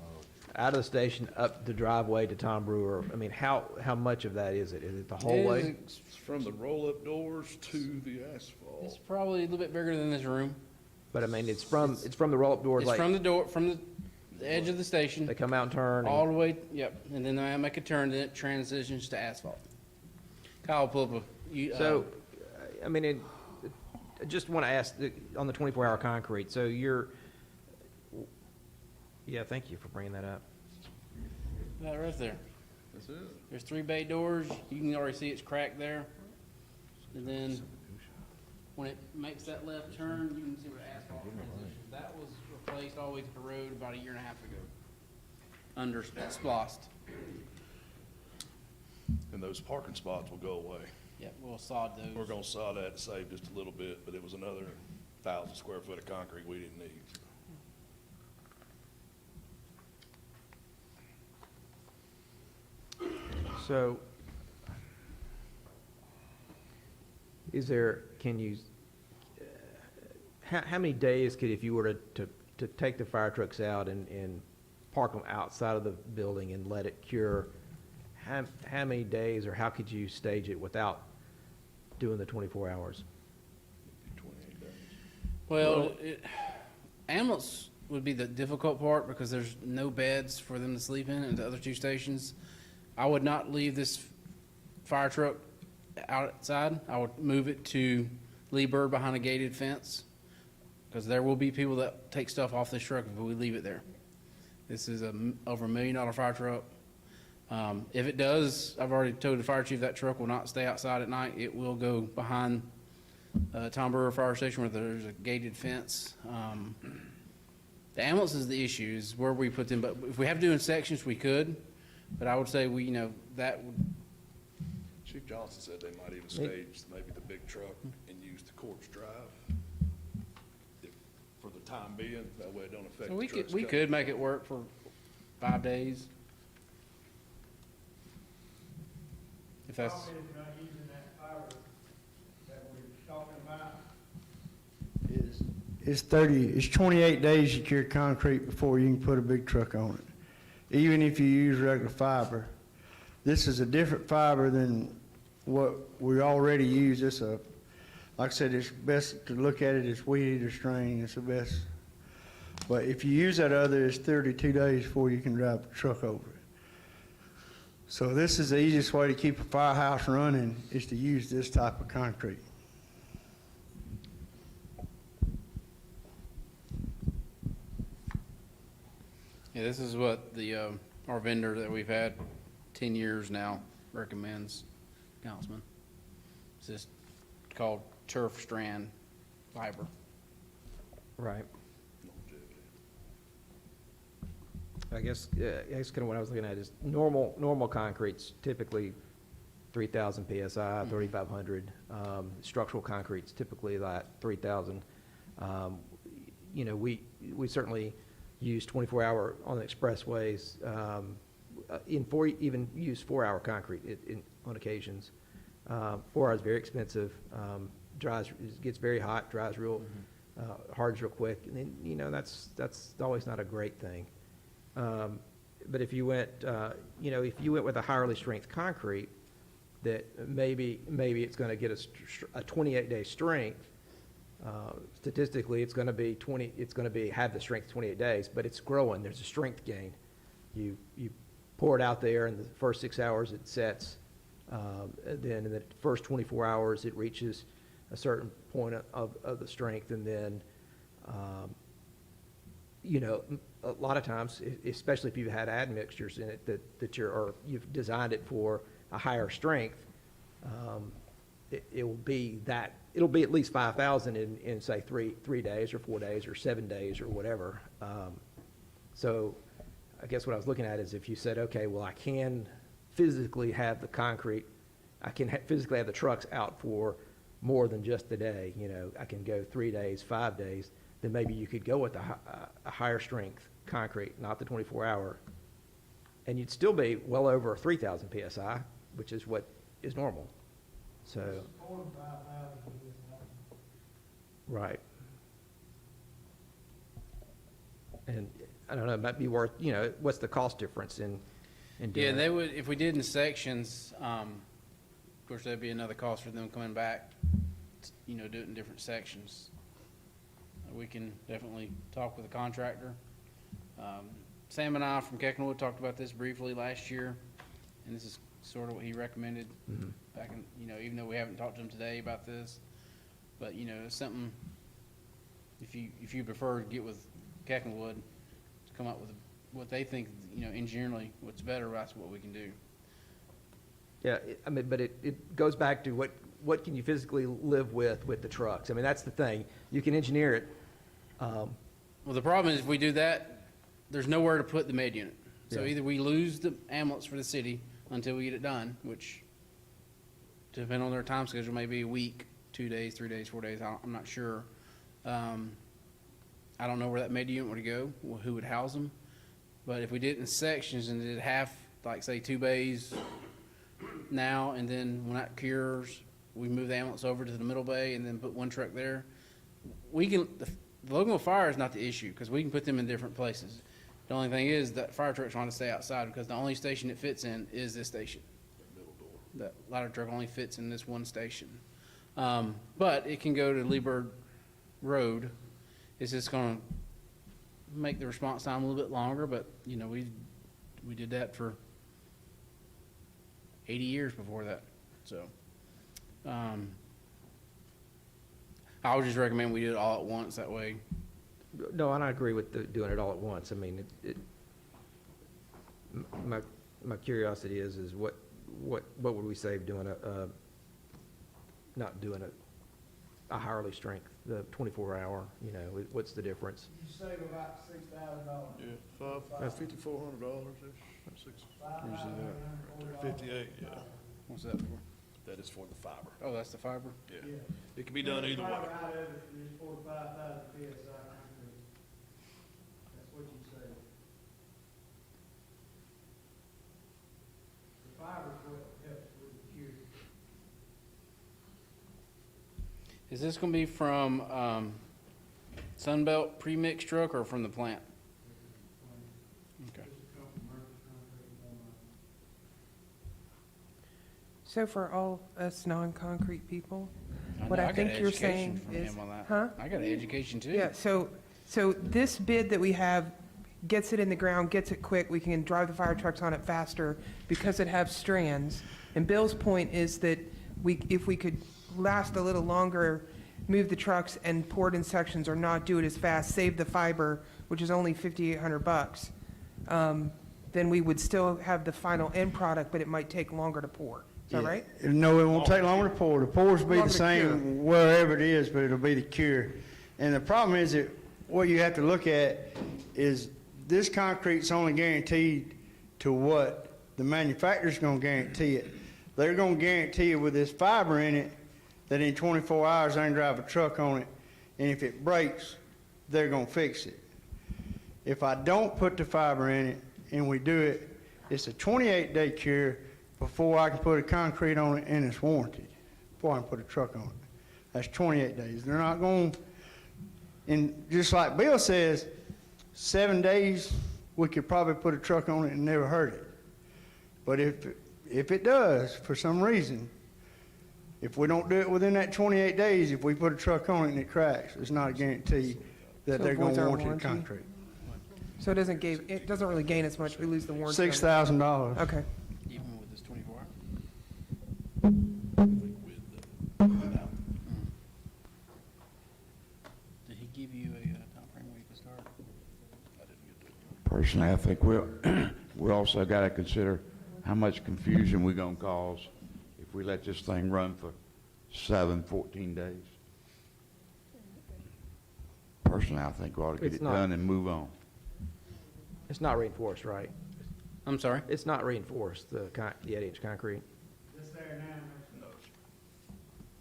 H: out of the station up the driveway to Tom Brewer, I mean, how much of that is it? Is it the whole way?
J: It's from the roll-up doors to the asphalt.
G: It's probably a little bit bigger than this room.
H: But I mean, it's from the roll-up doors,
G: It's from
H: like,
G: the door, from the edge of the station,
H: they come out and turn?
G: all the way, yep. And then I make a turn, then it transitions to asphalt. Kyle, pull up
H: So, I mean, I just want to ask, on the 24-hour concrete, so yeah, thank you for bringing that up.
G: that right there.
J: That's it.
G: There's 3 bay doors. You can already see it's cracked there. And then when it makes that left turn, you can see where the asphalt transitions. That was replaced all the way to the road about 1.5 years ago. Under splossed.
J: And those parking spots will go away.
G: Yep, we'll sod those.
J: We're gonna saw that to save just a little bit, but it was another 1,000 square foot of concrete we didn't need.
H: So, how many days could, if you were to take the fire trucks out and park them outside of the building and let it cure, how many days or how could you stage it without doing the 24 hours?
J: 28 days.
G: Well, ambulance would be the difficult part because there's no beds for them to sleep in at the other two stations. I would not leave this fire truck outside. I would move it to Lee Bird behind a gated fence because there will be people that take stuff off this truck if we leave it there. This is over $1 million fire truck. If it does, I've already told the fire chief that truck will not stay outside at night. It will go behind Tom Brewer Fire Station where there's a gated fence. The ambulance is the issue, is where we put them, but if we have to do in sections, we could, but I would say that would,
J: Chief Johnson said they might even stage maybe the big truck and use the Courts Drive for the time being, that way it don't affect
G: so
J: the trucks.
G: we could make it work for 5 days. If that's,
L: It's 28 days you cure concrete before you can put a big truck on it, even if you use regular fiber. This is a different fiber than what we already use. It's like I said, it's best to look at it as weed eater strain. It's the best. But if you use that other, it's 32 days before you can drive the truck over it. So this is the easiest way to keep a firehouse running, is to use this type of concrete.
G: yeah, this is what our vendor that we've had 10 years now recommends, Councilman. It's just called turf strand fiber.
H: Right. I guess kind of what I was looking at is normal concrete's typically 3,000 PSI, 3,500. Structural concrete's typically like 3,000. We certainly use 24-hour on the expressways. Even use 4-hour concrete on occasions. 4 hours is very expensive. Gets very hot, dries real, hards real quick, and then that's always not a great thing. But if you went, with a higher strength concrete, that maybe it's going to get a 28-day strength. Statistically, it's going to be have the strength 28 days, but it's growing. There's a strength gain. You pour it out there, and the first 6 hours it sets. Then in the first 24 hours, it reaches a certain point of the strength, and then a lot of times, especially if you've had admixtures in it that you've designed it for a higher strength, it'll be at least 5,000 in say 3 days or 4 days or 7 days or whatever. So I guess what I was looking at is if you said, okay, well, I can physically have the concrete, I can physically have the trucks out for more than just the day. I can go 3 days, 5 days. Then maybe you could go with a higher strength concrete, not the 24-hour, and you'd still be well over 3,000 PSI, which is what is normal. So, right. And I don't know, it might be worth, what's the cost difference in doing
G: Yeah,
H: it?
G: they would, if we did in sections, of course, that'd be another cost for them coming back, do it in different sections. We can definitely talk with the contractor. Sam and I from Keckenwood talked about this briefly last year, and this is sort of what he recommended back in, even though we haven't talked to him today about this. But, it's something, if you prefer to get with Keckenwood to come up with what they think, engineeringly what's better, that's what we can do.
H: Yeah, but it goes back to what can you physically live with the trucks? I mean, that's the thing. You can engineer it.
G: Well, the problem is if we do that, there's nowhere to put the med unit. So
H: Yeah.
G: either we lose the ambulance for the city until we get it done, which, depending on their time schedule, may be a week, 2 days, 3 days, 4 days. I'm not sure. I don't know where that med unit would go, who would house them. But if we did it in sections and did half, like say 2 bays now, and then when that cures, we move the ambulance over to the middle bay and then put one truck there, we can, the Loganville Fire is not the issue, because we can put them in different places. The only thing is that fire trucks want to stay outside, because the only station it fits in is this station. That ladder truck only fits in this one station. But it can go to Lee Bird Road. It's just gonna make the response time a little bit longer, but, you know, we did that for 80 years before that, so. I would just recommend we do it all at once, that way.
H: No, and I agree with doing it all at once. I mean, my curiosity is what would we save doing not doing a hourly strength, the 24-hour, you know, what's the difference?
L: You save about $6,000.
J: Yeah, that's $5,400-ish, usually that. 58, yeah.
G: What's that for?
J: That is for the fiber.
G: Oh, that's the fiber?
J: Yeah. It can be done either way.
L: Out of it is 45,000 PSI concrete. That's what you save. The fiber's what helps with the cure.
G: Is this gonna be from, Sunbelt pre-mix truck or from the plant? Okay.
F: So for all us non-concrete people,
G: I
F: what
G: know,
F: I
G: got
F: think you're
G: education
F: saying
G: from
F: is,
G: him on that.
F: huh?
G: I got an education too.
F: Yeah, so this bid that we have gets it in the ground, gets it quick, we can drive the fire trucks on it faster because it has strands. And Bill's point is that if we could last a little longer, move the trucks and pour it in sections or not do it as fast, save the fiber, which is only $5,800, then we would still have the final end product, but it might take longer to pour. Is that right?
L: No, it won't take longer to pour. The pours will be the
F: Longer to cure.
L: same wherever it is, but it'll be the cure. And the problem is that what you have to look at is this concrete's only guaranteed to what the manufacturer's gonna guarantee it. They're gonna guarantee it with this fiber in it that in 24 hours I can drive a truck on it, and if it breaks, they're gonna fix it. If I don't put the fiber in it and we do it, it's a 28-day cure before I can put a concrete on it and it's warranted, before I can put a truck on it. That's 28 days. They're not going, and just like Bill says, 7 days, we could probably put a truck on it and never hurt it. But if it does, for some reason, if we don't do it within that 28 days, if we put a truck on it and it cracks, it's not a guarantee that
F: So
L: they're
F: it
L: going
F: voids
L: to
F: our
L: warranty the
F: warranty?
L: concrete.
F: So it doesn't really gain as much, we lose the warranty. on it.
L: $6,000.
F: Okay.
G: Even with this 24 hour? Did he give you a time frame where you can start?
A: Personally, I think we also got to consider how much confusion we're going to cause if we let this thing run for 14 days. Personally, I think we ought to get
H: It's
A: it
H: not.
A: done and move on.
H: It's not reinforced, right?
G: I'm sorry?
H: It's not reinforced, the 8-inch concrete.
L: This there now,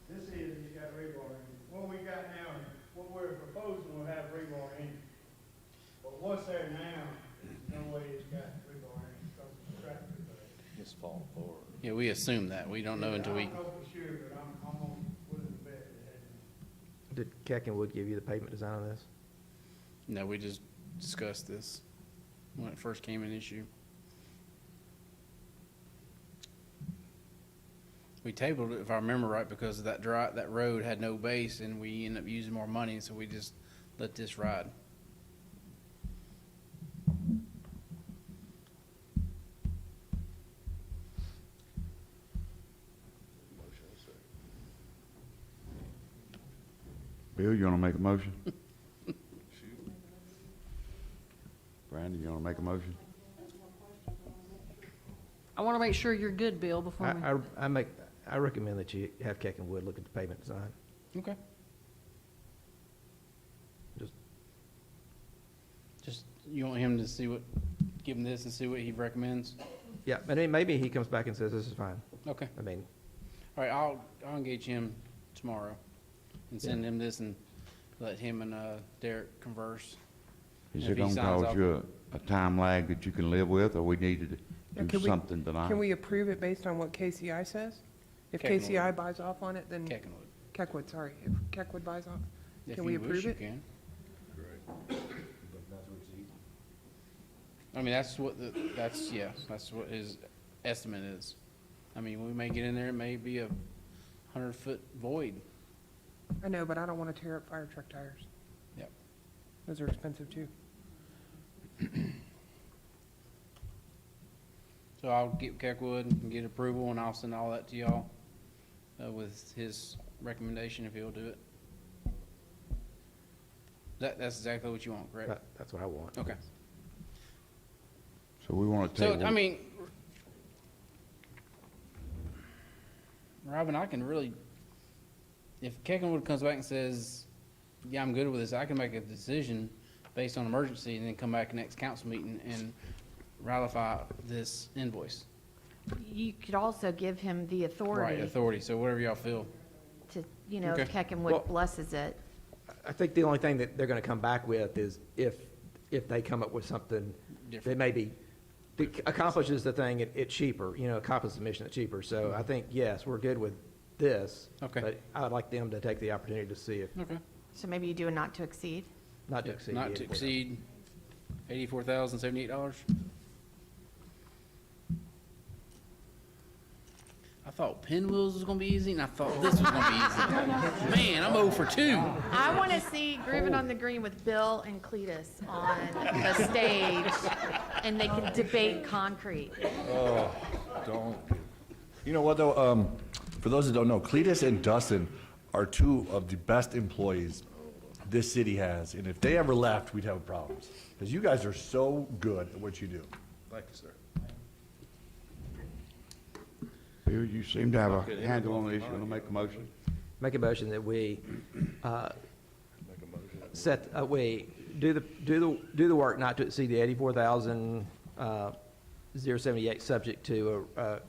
L: this is, it's got rebar in it. What we got now, what we're proposing will have rebar in it. But what's there now, there's no way it's got rebar in it, because it's tractor there.
J: It's falling apart.
G: Yeah, we assume that. We don't know until we,
L: I don't know for sure, but I'm willing to bet that.
H: Did Keck and Wood give you the pavement design on this?
G: no, we just discussed this when it first came in issue. We tabled it, if I remember right, because that road had no base and we ended up using more money, so we just let this ride.
A: Bill, you want to make a motion? Brandon, you want to make a motion?
C: I want to make sure you're good, Bill, before we.
H: I recommend that you have Keck and Wood look at the pavement design.
G: Okay.
H: Just-
G: Just, you want him to see what, give him this and see what he recommends?
H: Yeah, and then maybe he comes back and says, this is fine.
G: Okay.
H: I mean,
G: All right, I'll engage him tomorrow and send him this and let him and Derek converse.
A: Is
G: If
A: it
G: he
A: going to
G: signs
A: cause
G: off-
A: you a time lag that you can live with, or we need
F: Yeah,
A: to do something tonight?
F: Can we approve it based on what KCI says? If
G: Keck and
F: KCI buys off on it, then
G: Keck and Wood.
F: Keckwood, sorry, if Keckwood buys off,
G: If
F: Can we
G: you wish,
F: approve
G: you
F: it?
G: can. I mean, that's what that's what his estimate is. I mean, we may get in there, it may be a 100-foot void.
F: I know, but I don't want to tear up fire truck tires.
G: Yep.
F: Those are expensive too.
G: So I'll get Keckwood and get approval, and I'll send all that to y'all with his recommendation if he'll do it. That's exactly what you want, correct?
H: That's what I want.
G: Okay.
A: So we want to
G: So,
A: table.
G: I mean, Robin, I can really, if Keckwood comes back and says, yeah, I'm good with this, I can make a decision based on emergency and then come back next council meeting and ratify this invoice.
E: You could also give him the
G: Right,
E: authority
G: authority, so whatever y'all feel.
E: to, you know,
G: Okay.
E: if Keckenwood
H: Well-
E: blesses it.
H: I think the only thing that they're gonna come back with is if they come up with something that
G: Different.
H: maybe accomplishes the thing at cheaper, accomplishes the mission at cheaper. So I think, yes, we're good with this.
G: Okay.
H: But I would like them to take the opportunity to see if,
G: Okay.
E: So maybe you do a not to exceed.
H: not to exceed.
G: Not to exceed $84,078. I thought pinwheels was gonna be easy, and I thought this was gonna be easy. Man, I'm 0 for 2.
E: I want to see Groovin' on the Green with Bill and Cletus on the stage, and they can debate concrete.
K: Oh, don't. You know what, though? For those that don't know, Cletus and Dustin are two of the best employees this city has. And if they ever left, we'd have problems. Because you guys are so good at what you do. Thank you, sir.
A: Bill, you seem to have a handle on the issue. Want to make a motion?
H: Make a motion that we we do the work not to exceed the 84,078, subject to a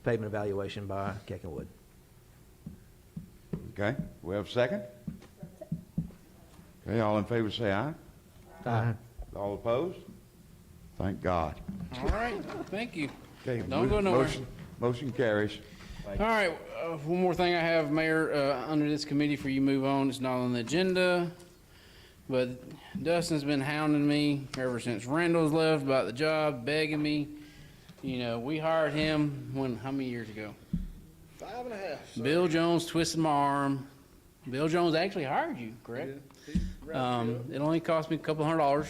H: pavement evaluation by Keckenwood.
A: Okay, we have a second? Okay, all in favor say aye.
H: Aye.
A: All opposed? Thank God.
G: All right, thank you.
A: Okay,
G: Don't go nowhere.
A: Motion carries.
G: All right, one more thing I have, Mayor, under this committee for you move on, it's not on the agenda, but Dustin's been hounding me ever since Randall's left about the job, begging me. We hired him how many years ago?
J: 5.5.
G: Bill Jones twisted my arm. Bill Jones actually hired you, correct? It only cost me a couple $100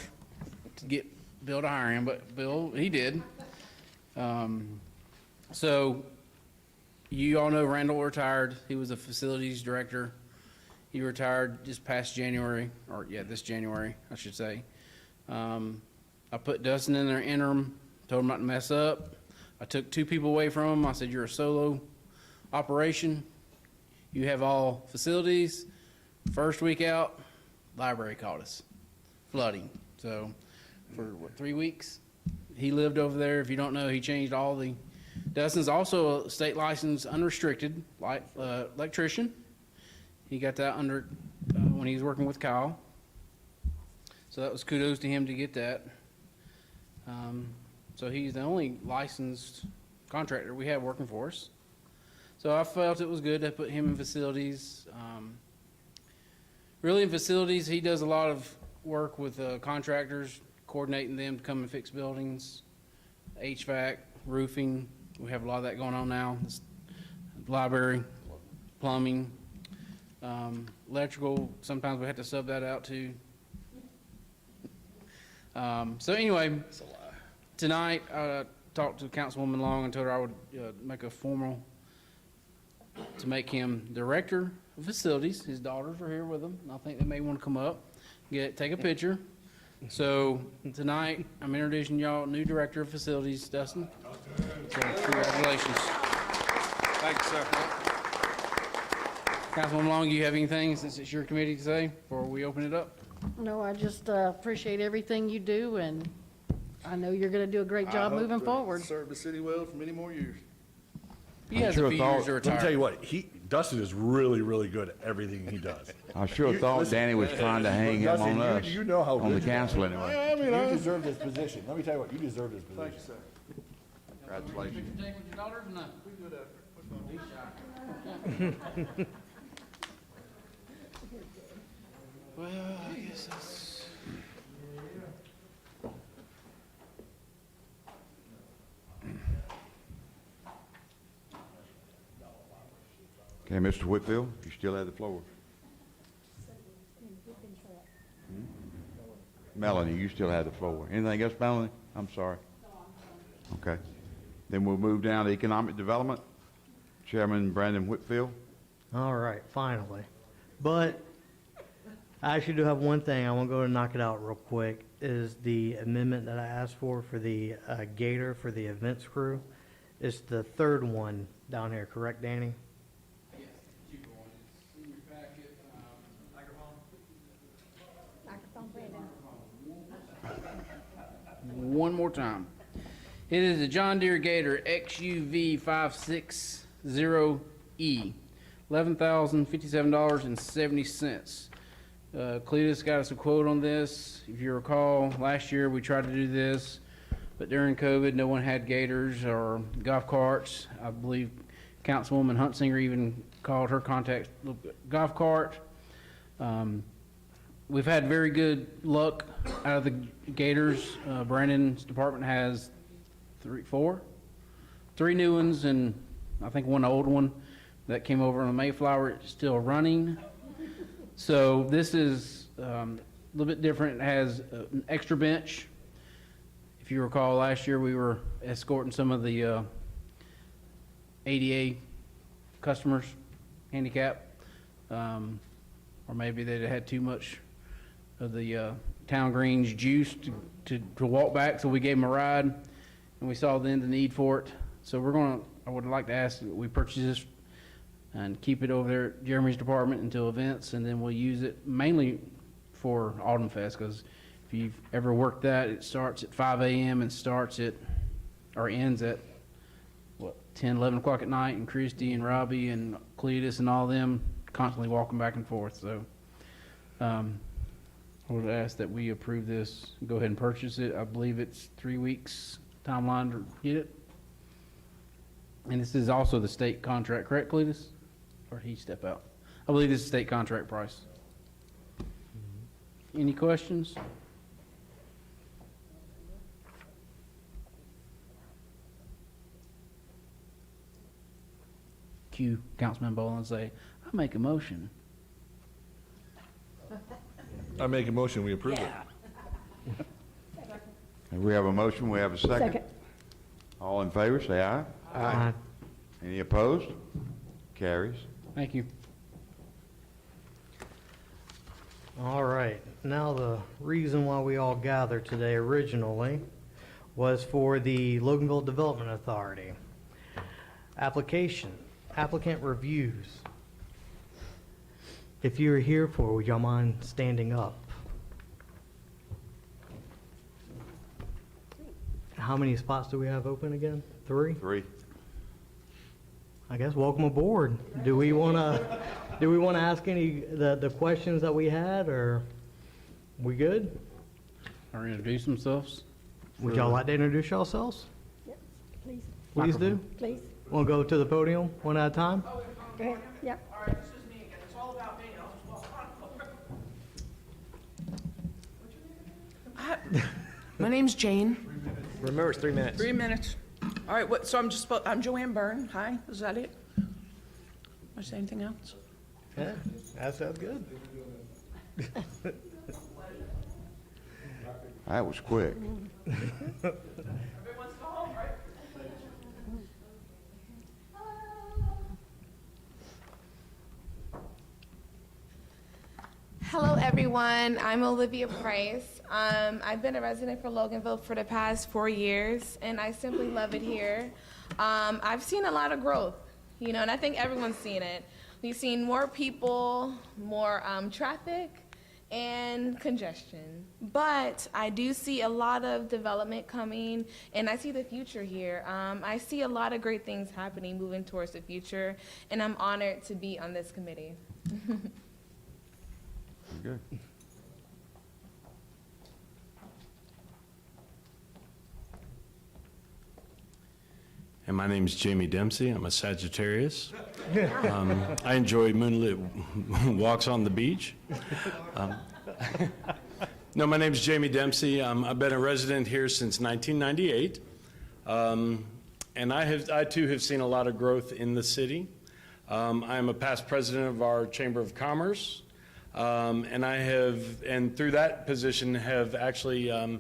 G: to get Bill to hire him, but Bill, he did. So, you all know Randall retired. He was a facilities director. He retired just past January, this January, I should say. I put Dustin in there interim, told him not to mess up. I took 2 people away from him. I said, you're a solo operation. You have all facilities. First week out, library called us, flooding. So, for 3 weeks, he lived over there. If you don't know, he changed all the. Dustin's also a state licensed unrestricted electrician. He got that under when he was working with Kyle. So that was kudos to him to get that. So he's the only licensed contractor we have working for us. So I felt it was good to put him in facilities. Really in facilities, he does a lot of work with contractors, coordinating them to come and fix buildings, HVAC, roofing. We have a lot of that going on now. Library, plumbing, electrical. Sometimes we have to sub that out too. So anyway, tonight I talked to Councilwoman Long and told her I would make a formal to make him director of facilities. His daughters are here with him. I think they may want to come up, take a picture. So tonight, I'm introducing y'all new director of facilities, Dustin. So congratulations.
J: Thanks, sir.
G: Councilwoman Long, you have anything since it's your committee to say before we open it up?
C: No, I just appreciate everything you do, and I know you're going to do a great job moving forward.
J: Serve the city well for many more years.
G: He has a few years to
K: Let me tell
G: retire.
K: you what, Dustin is really, really good at everything he does.
A: I sure thought
K: Listen,
A: Danny was trying to hang him
K: Dustin,
A: on us.
K: you know how
A: On the
K: good you are.
A: council anyway.
K: I mean, you deserve this position. Let me tell you what, you deserve this position.
J: Thank you, sir.
A: Congratulations.
G: Take with your daughters or not? Well, I guess that's.
A: Okay, Mr. Whitfield, you still have the floor. Melanie, you still have the floor. Anything else, Melanie? I'm sorry. Okay. Then we'll move down to economic development. Chairman Brandon Whitfield.
B: All right, finally. But I actually do have one thing. I want to go and knock it out real quick. Is the amendment that I asked for the Gator for the events crew? It's the third one down here, correct, Danny?
G: One more time. It is a John Deere Gator XUV 560E, $11,057.70. Cletus got us a quote on this. If you recall, last year we tried to do this, but during COVID, no one had Gators or golf carts. I believe Councilwoman Huntsinger even called her contact golf cart. We've had very good luck out of the Gators. Brandon's department has three new ones, and I think one old one that came over on the Mayflower. It's still running. So this is a little bit different. It has an extra bench. If you recall, last year we were escorting some of the ADA customers, handicap, or maybe they'd had too much of the Town Greens juice to walk back, so we gave them a ride, and we saw then the need for it. So I would like to ask that we purchase this and keep it over there at Jeremy's department until events, and then we'll use it mainly for Autumn Fest, because if you've ever worked that, it starts at 5 a.m. and ends at, 10, 11 o'clock at night, and Christy and Robbie and Cletus and all them constantly walking back and forth. So I would ask that we approve this, go ahead and purchase it. I believe it's 3 weeks timeline to get it. And this is also the state contract, correct, Cletus? Or did he step out? I believe this is state contract price. Any questions? Cue Councilman Boland and say, I make a motion.
K: I make a motion, we approve it.
A: And we have a motion, we have a second.
D: Second.
A: All in favor, say aye.
B: Aye.
A: Any opposed? Carries.
G: Thank you.
B: All right, now the reason why we all gathered today originally was for the Loganville Development Authority. Applicant reviews. If you're here for, would y'all mind standing up? How many spots do we have open again? 3?
A: 3.
B: I guess welcome aboard. Do we want to ask any the questions that we had, or we good?
G: Or introduce themselves?
B: Would y'all like to introduce yourselves?
D: Yep, please,
B: Please do.
D: please.
B: We'll go to the podium one at a time.
D: Go ahead, yep.
M: All right, this is me again. It's all about me. My name's Jane.
H: Remember, it's 3 minutes.
M: 3 minutes. All right, so I'm Joanne Byrne. Hi, is that it? Want to say anything else?
B: Yeah, that sounds good.
A: That was quick.
M: Everyone's go home, right?
N: Hello, everyone. I'm Olivia Price. I've been a resident for Loganville for the past 4 years, and I simply love it here. I've seen a lot of growth, and I think everyone's seen it. We've seen more people, more traffic, and congestion. But I do see a lot of development coming, and I see the future here. I see a lot of great things happening, moving towards the future, and I'm honored to be on this committee.
A: Good.
O: and my name's Jamie Dempsey. I'm a Sagittarius. I enjoy moonlit walks on the beach. No, my name's Jamie Dempsey. I've been a resident here since 1998. And I too have seen a lot of growth in the city. I am a past president of our Chamber of Commerce. And through that position have actually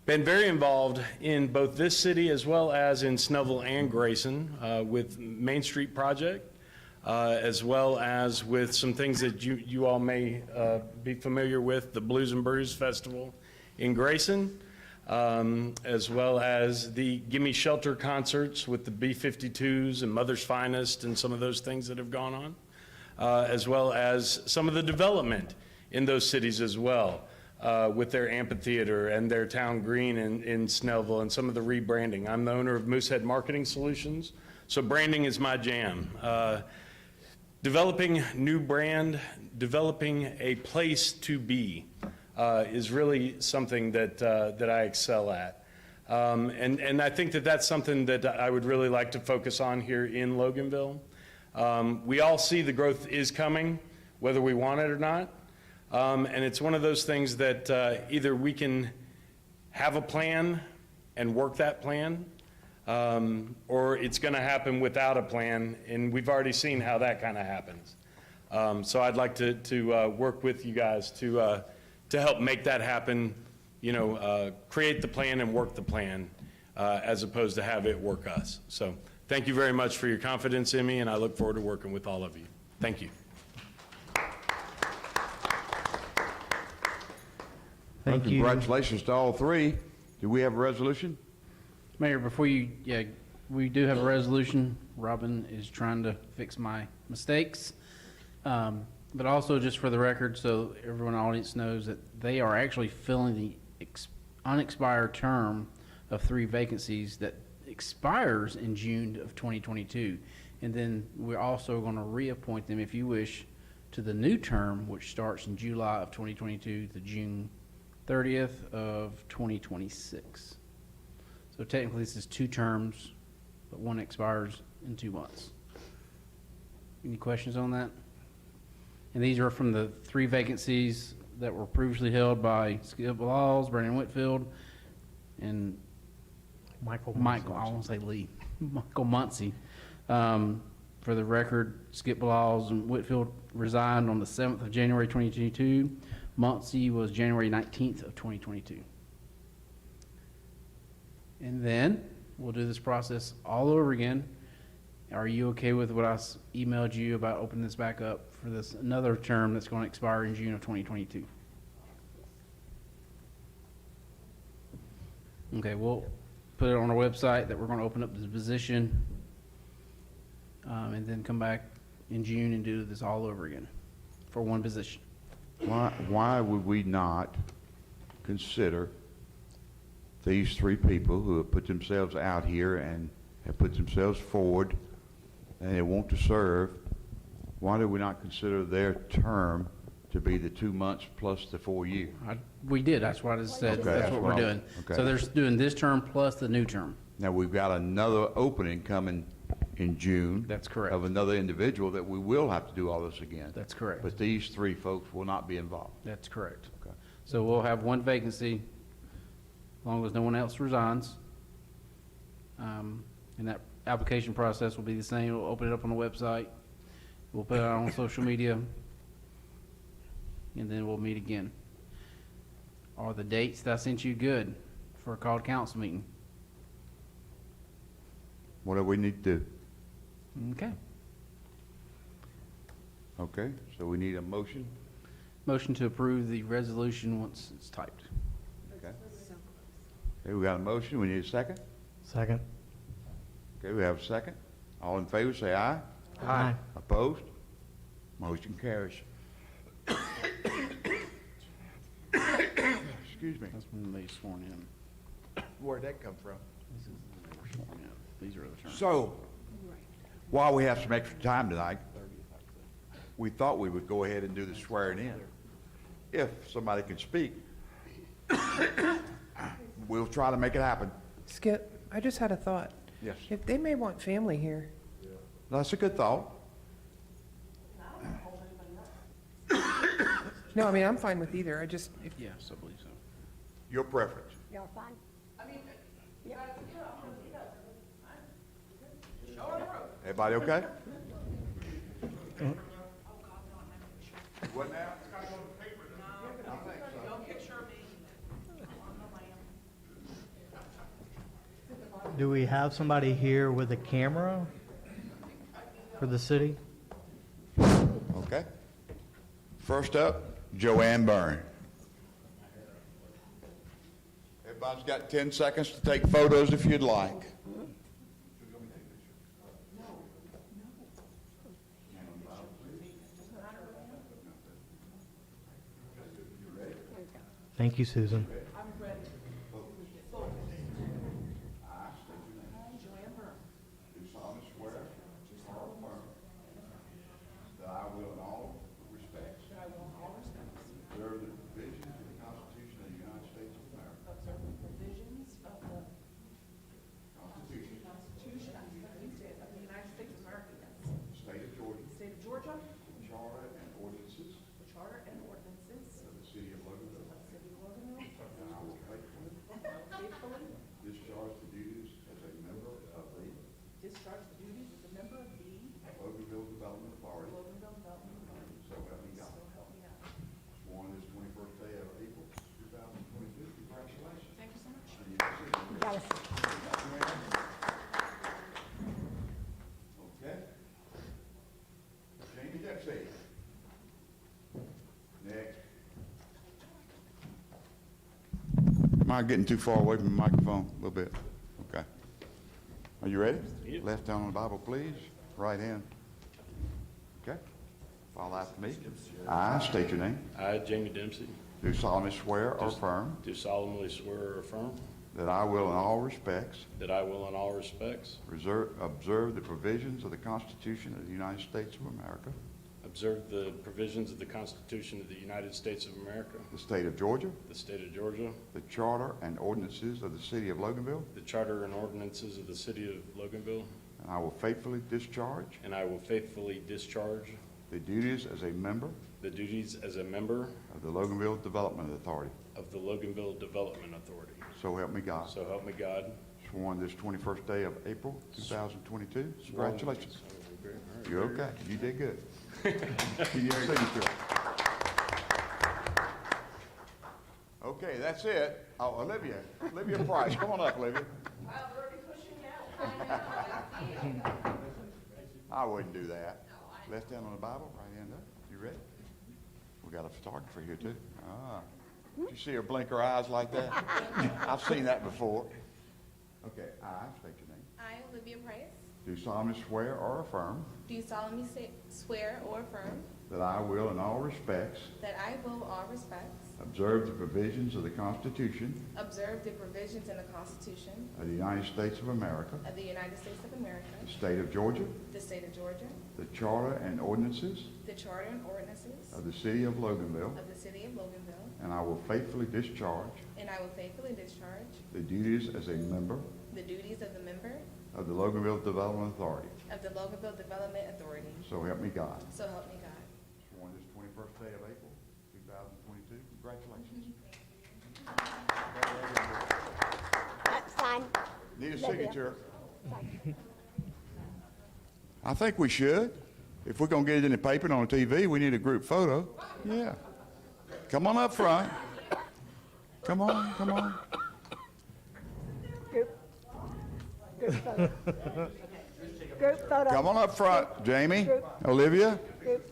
O: been very involved in both this city as well as in Snellville and Grayson with Main Street Project, as well as with some things that you all may be familiar with, the Blues and Brews Festival in Grayson, as well as the Gimme Shelter concerts with the B-52s and Mother's Finest and some of those things that have gone on, as well as some of the development in those cities as well, with their amphitheater and their town green in Snellville and some of the rebranding. I'm the owner of Moosehead Marketing Solutions, so branding is my jam. Developing new brand, developing a place to be is really something that I excel at. And I think that that's something that I would really like to focus on here in Loganville. We all see the growth is coming, whether we want it or not. And it's one of those things that either we can have a plan and work that plan, or it's going to happen without a plan, and we've already seen how that kind of happens. So I'd like to work with you guys to help make that happen, create the plan and work the plan, as opposed to have it work us. So thank you very much for your confidence in me, and I look forward to working with all of you. Thank you.
B: Thank you.
A: Congratulations to all three. Do we have a resolution?
G: Mayor, before we do have a resolution. Robin is trying to fix my mistakes. But also, just for the record, so everyone in the audience knows that they are actually filling the unexpired term of 3 vacancies that expires in June of 2022. And then we're also going to reappoint them, if you wish, to the new term, which starts in July of 2022 to June 30th of 2026. So technically, this is 2 terms, but one expires in 2 months. Any questions on that? And these are from the 3 vacancies that were previously held by Skip Laws, Brandon Whitfield, and Michael, I won't say Lee, Michael Muncy. For the record, Skip Laws and Whitfield resigned on the 7th of January 2022. Muncy was January 19th of 2022. And then we'll do this process all over again. Are you okay with what I emailed you about opening this back up for this another term that's going to expire in June of 2022? Okay, we'll put it on our website that we're going to open up this position, and then come back in June and do this all over again for 1 position.
A: Why would we not consider these 3 people who have put themselves out here and have put themselves forward and they want to serve? Why do we not consider their term to be the 2 months plus the 4 years?
G: We did. That's what I just said.
A: Okay,
G: That's what we're doing.
A: okay.
G: So they're doing this term plus the new term.
A: Now, we've got another opening coming in June.
G: That's correct.
A: Of another individual that we will have to do all this again.
G: That's correct.
A: But these 3 folks will not be involved.
G: That's correct.
A: Okay.
G: So we'll have 1 vacancy, as long as no one else resigns. And that application process will be the same. We'll open it up on the website. We'll put it out on social media. And then we'll meet again. Are the dates that I sent you good for a called council meeting?
A: What do we need to do?
G: Okay.
A: Okay, so we need a motion?
G: Motion to approve the resolution once it's typed.
A: Okay. Okay, we got a motion. We need a second?
B: Second.
A: Okay, we have a second. All in favor, say aye.
B: Aye.
A: Opposed? Motion carries. Excuse me.
G: That's when they sworn in.
A: Where'd that come from?
G: This is when they were sworn in. These are the terms.
A: So, while we have some extra time tonight, we thought we would go ahead and do the swearing in. If somebody can speak, we'll try to make it happen.
F: Skip, I just had a thought.
A: Yes.
F: If they may want family here.
A: That's a good thought.
F: No, I mean, I'm fine with either. I just, if
G: Yes, I believe so.
A: Your preference.
D: Y'all fine?
A: Everybody okay? What now?
B: Do we have somebody here with a camera for the city?
A: Okay. First up, Joanne Byrne. Everybody's got 10 seconds to take photos if you'd like.
B: Thank you, Susan.
A: Do solemnly swear or affirm that I will in all respects observe the provisions of the Constitution of the United States of America.
M: Observe the provisions of the
A: Constitution.
M: Constitution of the United States of America, yes.
A: State of Georgia.
M: State of Georgia,
A: Charter and ordinances
M: the charter and ordinances
A: of the city of Loganville.
M: of the city of Loganville.
A: And I will faithfully
M: Faithfully
A: discharge the duties as a member of the
M: discharge the duties as a member of the
A: Loganville Development Authority.
M: Loganville Development Authority.
A: So help me God.
M: So help me God.
A: Sworn this 21st day of April, 2022. Congratulations.
M: Thank you so much.
A: And you can sit.
D: You gotta
A: Okay. Jamie Dempsey. Next. Am I getting too far away from the microphone? A little bit. Okay. Are you ready?
O: Yep.
A: Left hand on the Bible, please. Right hand. Okay. Follow after me. I state your name.
O: I, Jamie Dempsey,
A: Do solemnly swear or affirm
O: do solemnly swear or affirm
A: that I will in all respects
O: that I will in all respects
A: observe the provisions of the Constitution of the United States of America,
O: observe the provisions of the Constitution of the United States of America,
A: the state of Georgia,
O: the state of Georgia,
A: the charter and ordinances of the city of Loganville,
O: the charter and ordinances of the city of Loganville,
A: and I will faithfully discharge
O: and I will faithfully discharge
A: the duties as a member
O: the duties as a member
A: of the Loganville Development Authority.
O: of the Loganville Development Authority.
A: So help me God.
O: So help me God.
A: Sworn this 21st day of April, 2022.
O: Sworn-
A: Congratulations.
O: All right.
A: You're okay. You did good. Can you signature? Okay, that's it. Oh, Olivia Price. Come on up, Olivia. I wouldn't do that. Left hand on the Bible, right hand up. You ready? We got a photographer here too. Ah. Did you see her blink her eyes like that? I've seen that before. Okay, I state your name.
N: I, Olivia Price,
A: Do solemnly swear or affirm
N: do solemnly swear or affirm
A: that I will in all respects
N: that I will, in all respects,
A: observe the provisions of the Constitution
N: observe the provisions in the Constitution
A: of the United States of America,
N: of the United States of America,
A: the state of Georgia,
N: the state of Georgia,
A: the charter and ordinances
N: the charter and ordinances
A: of the city of Loganville,
N: of the city of Loganville,
A: and I will faithfully discharge
N: and I will faithfully discharge
A: the duties as a member
N: the duties of the member
A: of the Loganville Development Authority.
N: of the Loganville Development Authority.
A: So help me God.
N: So help me God.
A: Sworn this 21st day of April, 2022. Congratulations.
D: sign.
A: Need a
D: Olivia.
A: signature.
D: Sign.
A: I think we should. If we're going to get it in the paper and on TV, we need a group photo. Yeah. Come on up front. Come on, come on.
D: Group. Group photo. Group photo.
A: Come on up front, Jamie,
D: Group.
A: Olivia.
D: Group.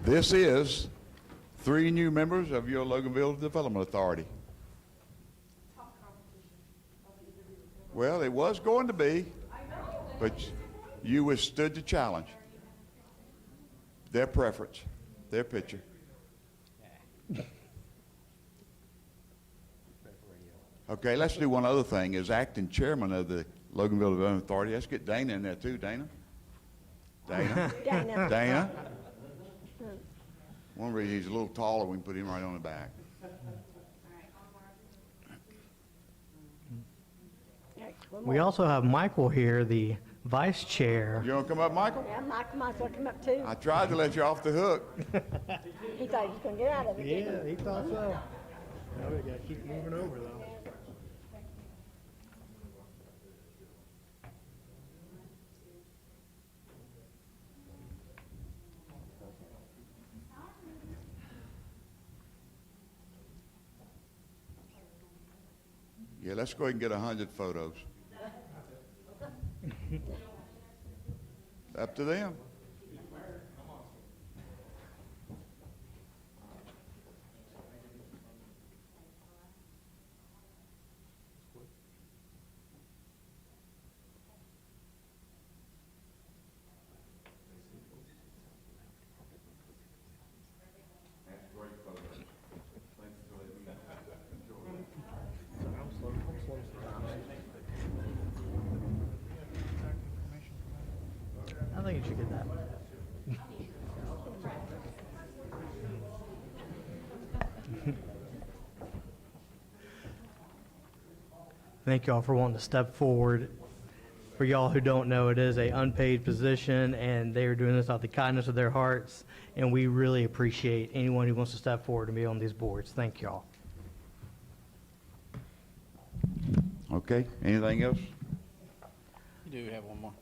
A: This is 3 new members of your Loganville Development Authority. Well, it was going to be, but you withstood the challenge. Their preference, their picture. Okay, let's do one other thing. As acting chairman of the Loganville Development Authority, let's get Dana in there too. Dana? Dana?
D: Dana.
A: Dana? One reason he's a little taller, we can put him right on the back.
B: We also have Michael here, the vice chair.
A: You want to come up, Michael?
D: Yeah, Michael might as well come up too.
A: I tried to let you off the hook.
D: He thought he was gonna get out of it, didn't he?
B: he thought so. Now we gotta keep moving over though.
A: Yeah, let's go ahead and get 100 photos. Up to them.
B: I think you should get that. Thank y'all for wanting to step forward. For y'all who don't know, it is a unpaid position, and they are doing this out of the kindness of their hearts, and we really appreciate anyone who wants to step forward and be on these boards. Thank y'all.
A: Okay, anything else?
G: You do have one more.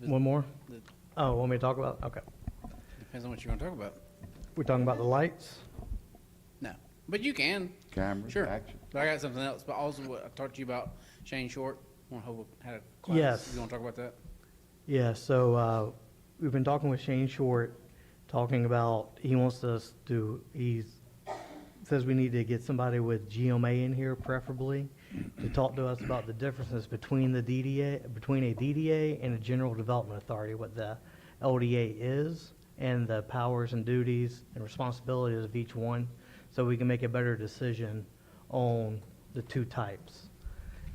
B: One more?
G: The-
B: Oh, want me to talk about? Okay.
G: Depends on what you're gonna talk about.
B: We're talking about the lights?
G: No, but you can.
A: Camera,
G: Sure.
A: action.
G: But I got something else, but also what I talked to you about Shane Short. Had a class.
B: Yes.
G: You wanna talk about that?
B: Yeah, so we've been talking with Shane Short, talking about, he wants us to, says we need to get somebody with GMA in here preferably, to talk to us about the differences between the DDA, between a DDA and a General Development Authority, what the LDA is, and the powers and duties and responsibilities of each one, so we can make a better decision on the two types.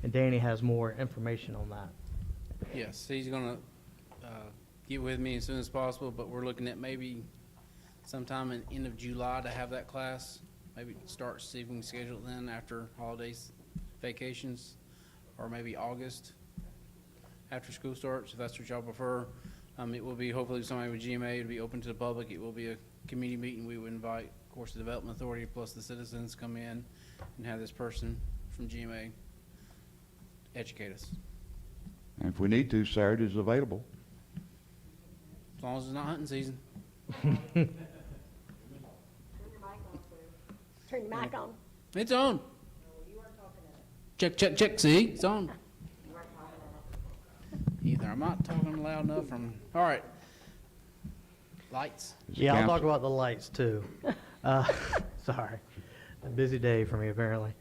B: And Danny has more information on that.
G: Yes, he's gonna get with me as soon as possible, but we're looking at maybe sometime in end of July to have that class. Maybe start, see if we can schedule it then after holidays, vacations, or maybe August after school starts, if that's what y'all prefer. It will be hopefully somebody with GMA, it'll be open to the public. It will be a committee meeting. We would invite, of course, the Development Authority plus the citizens come in and have this person from GMA educate us.
A: And if we need to, Saturday's available.
G: As long as it's not hunting season.
D: Turn your mic on.
G: It's on. Check, check, check. See, it's on. Either I'm not talking loud enough from, all right. Lights.
B: Yeah, I'll talk
A: Council.
B: about the lights too. Sorry, a busy day for me apparently.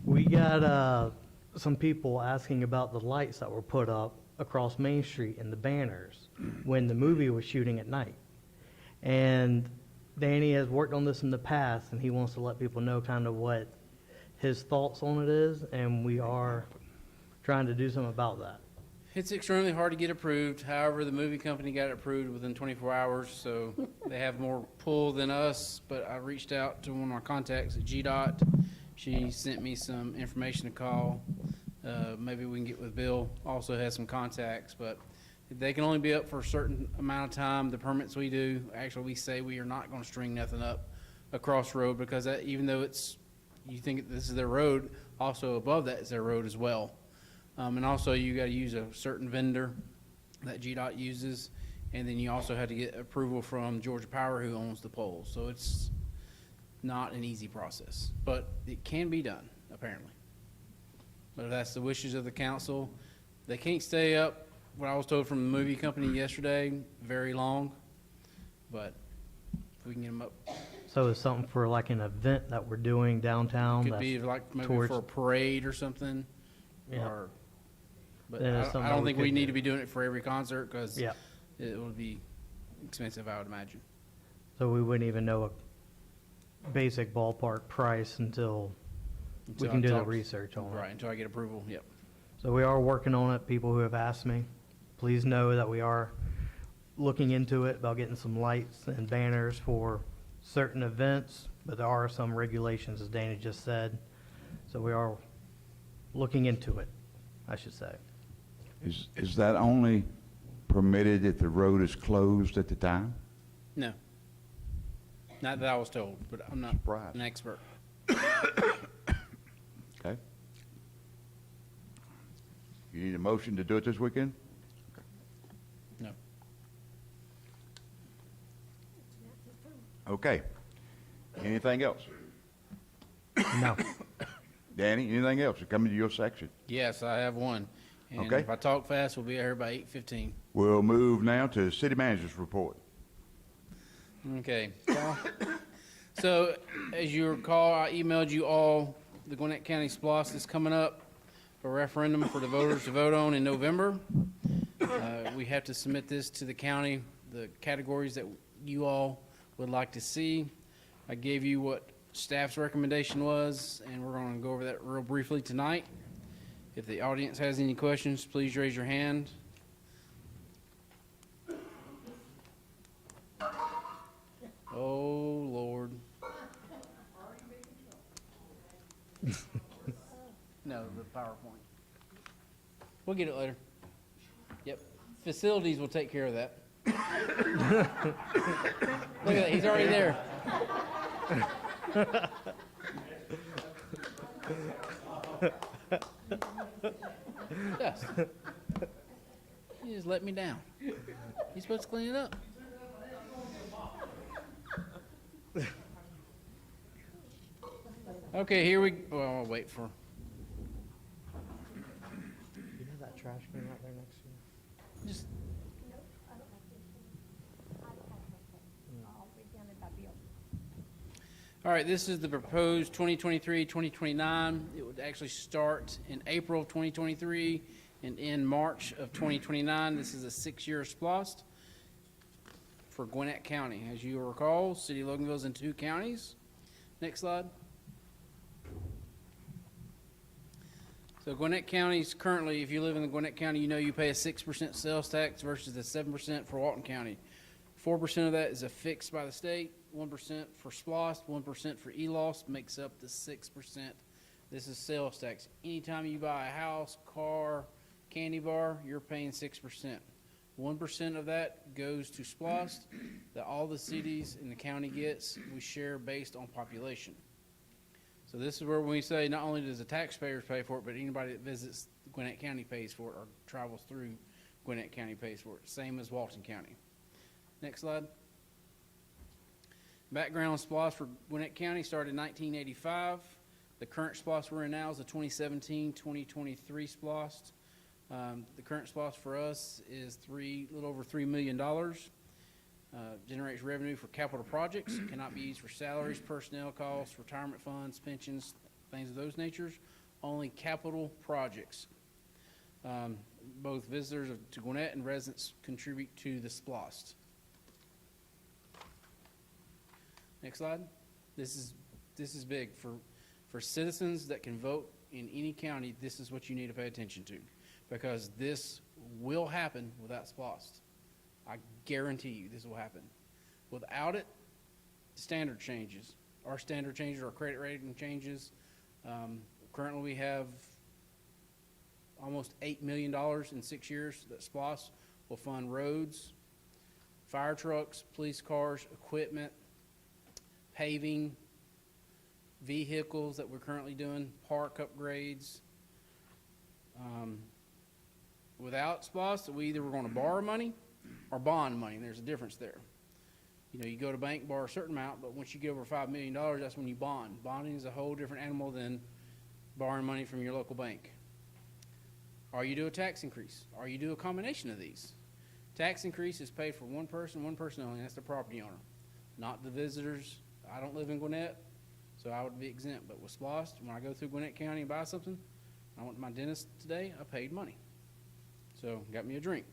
B: We got some people asking about the lights that were put up across Main Street and the banners when the movie was shooting at night. And Danny has worked on this in the past, and he wants to let people know kind of what his thoughts on it is, and we are trying to do something about that.
G: It's extremely hard to get approved. However, the movie company got it approved within 24 hours, so they have more pull than us. But I reached out to one of my contacts at GDOT. She sent me some information to call. Maybe we can get with Bill. Also has some contacts, but they can only be up for a certain amount of time. The permits we do, actually, we say we are not going to string nothing up across the road because that, even though it's, you think this is their road, also above that is their road as well. And also, you got to use a certain vendor that GDOT uses, and then you also had to get approval from Georgia Power, who owns the poles. So it's not an easy process, but it can be done, apparently. But if that's the wishes of the council, they can't stay up, what I was told from the movie company yesterday, very long, but if we can get them up,
B: So it's something for like an event that we're doing downtown.
G: could
B: that's
G: be like maybe
B: towards-
G: for a parade or something,
B: Yeah.
G: or, but
B: Then it's
G: I
B: something
G: don't
B: that we
G: think we
B: could
G: need
B: do.
G: to be doing it for every concert, because
B: Yeah.
G: it would be expensive, I would imagine.
B: So we wouldn't even know a basic ballpark price until we
G: Until
B: can
G: I
B: do the
G: talk-
B: research on
G: Right,
B: it.
G: until I get approval, yep.
B: So we are working on it. People who have asked me, please know that we are looking into it about getting some lights and banners for certain events, but there are some regulations, as Danny just said. So we are looking into it. I should say.
A: Is that only permitted if the road is closed at the time?
G: No. Not that I was told, but I'm not
A: Surprised.
G: an expert.
A: Okay. You need a motion to do it this weekend?
G: No.
A: Okay. Anything else?
B: No.
A: Danny, anything else? Coming to your section.
G: Yes, I have one. And
A: Okay.
G: if I talk fast, we'll be here by 8:15.
A: We'll move now to city manager's report.
G: Okay. So, as you recall, I emailed you all the Gwinnett County SPOS is coming up, a referendum for the voters to vote on in November. We have to submit this to the county, the categories that you all would like to see. I gave you what staff's recommendation was, and we're going to go over that real briefly tonight. If the audience has any questions, please raise your hand. Oh, Lord. No, the PowerPoint. We'll get it later. Yep. Facilities will take care of that. Look at that, he's already there. Yes. You just let me down. You're supposed to clean it up. Okay, here we, well, I'll wait for,
B: You have that trash can right there next to you?
G: just, all right, this is the proposed 2023-2029. It would actually start in April of 2023 and end March of 2029. This is a 6-year SPLOST for Gwinnett County. As you recall, City of Loganville is in 2 counties. Next slide. So Gwinnett County's currently, if you live in the Gwinnett County, you know you pay a 6% sales tax versus the 7% for Walton County. 4% of that is affixed by the state, 1% for SPLOST, 1% for ELOS makes up the 6%. This is sales tax. Anytime you buy a house, car, candy bar, you're paying 6%. 1% of that goes to SPLOST that all the cities in the county gets. We share based on population. So this is where we say not only does the taxpayers pay for it, but anybody that visits Gwinnett County pays for it or travels through Gwinnett County pays for it. Same as Walton County. Next slide. Background SPLOST for Gwinnett County started in 1985. The current SPLOST we're in now is the 2017-2023 SPLOST. The current SPLOST for us is little over $3 million. Generates revenue for capital projects, cannot be used for salaries, personnel costs, retirement funds, pensions, things of those natures. Only capital projects. Both visitors to Gwinnett and residents contribute to the SPLOST. Next slide. This is big for citizens that can vote in any county. This is what you need to pay attention to, because this will happen without SPLOST. I guarantee you this will happen. Without it, standard changes. Our standard changes, our credit rating changes. Currently, we have almost $8 million in 6 years that SPLOST will fund roads, fire trucks, police cars, equipment, paving, vehicles that we're currently doing, park upgrades. Without SPLOST, we either were going to borrow money or bond money. There's a difference there. You know, you go to bank, borrow a certain amount, but once you get over $5 million, that's when you bond. Bonding is a whole different animal than borrowing money from your local bank. Or you do a tax increase, or you do a combination of these. Tax increase is paid for one person only, and that's the property owner, not the visitors. I don't live in Gwinnett, so I would be exempt. But with SPLOST, when I go through Gwinnett County and buy something, I went to my dentist today, I paid money. So got me a drink.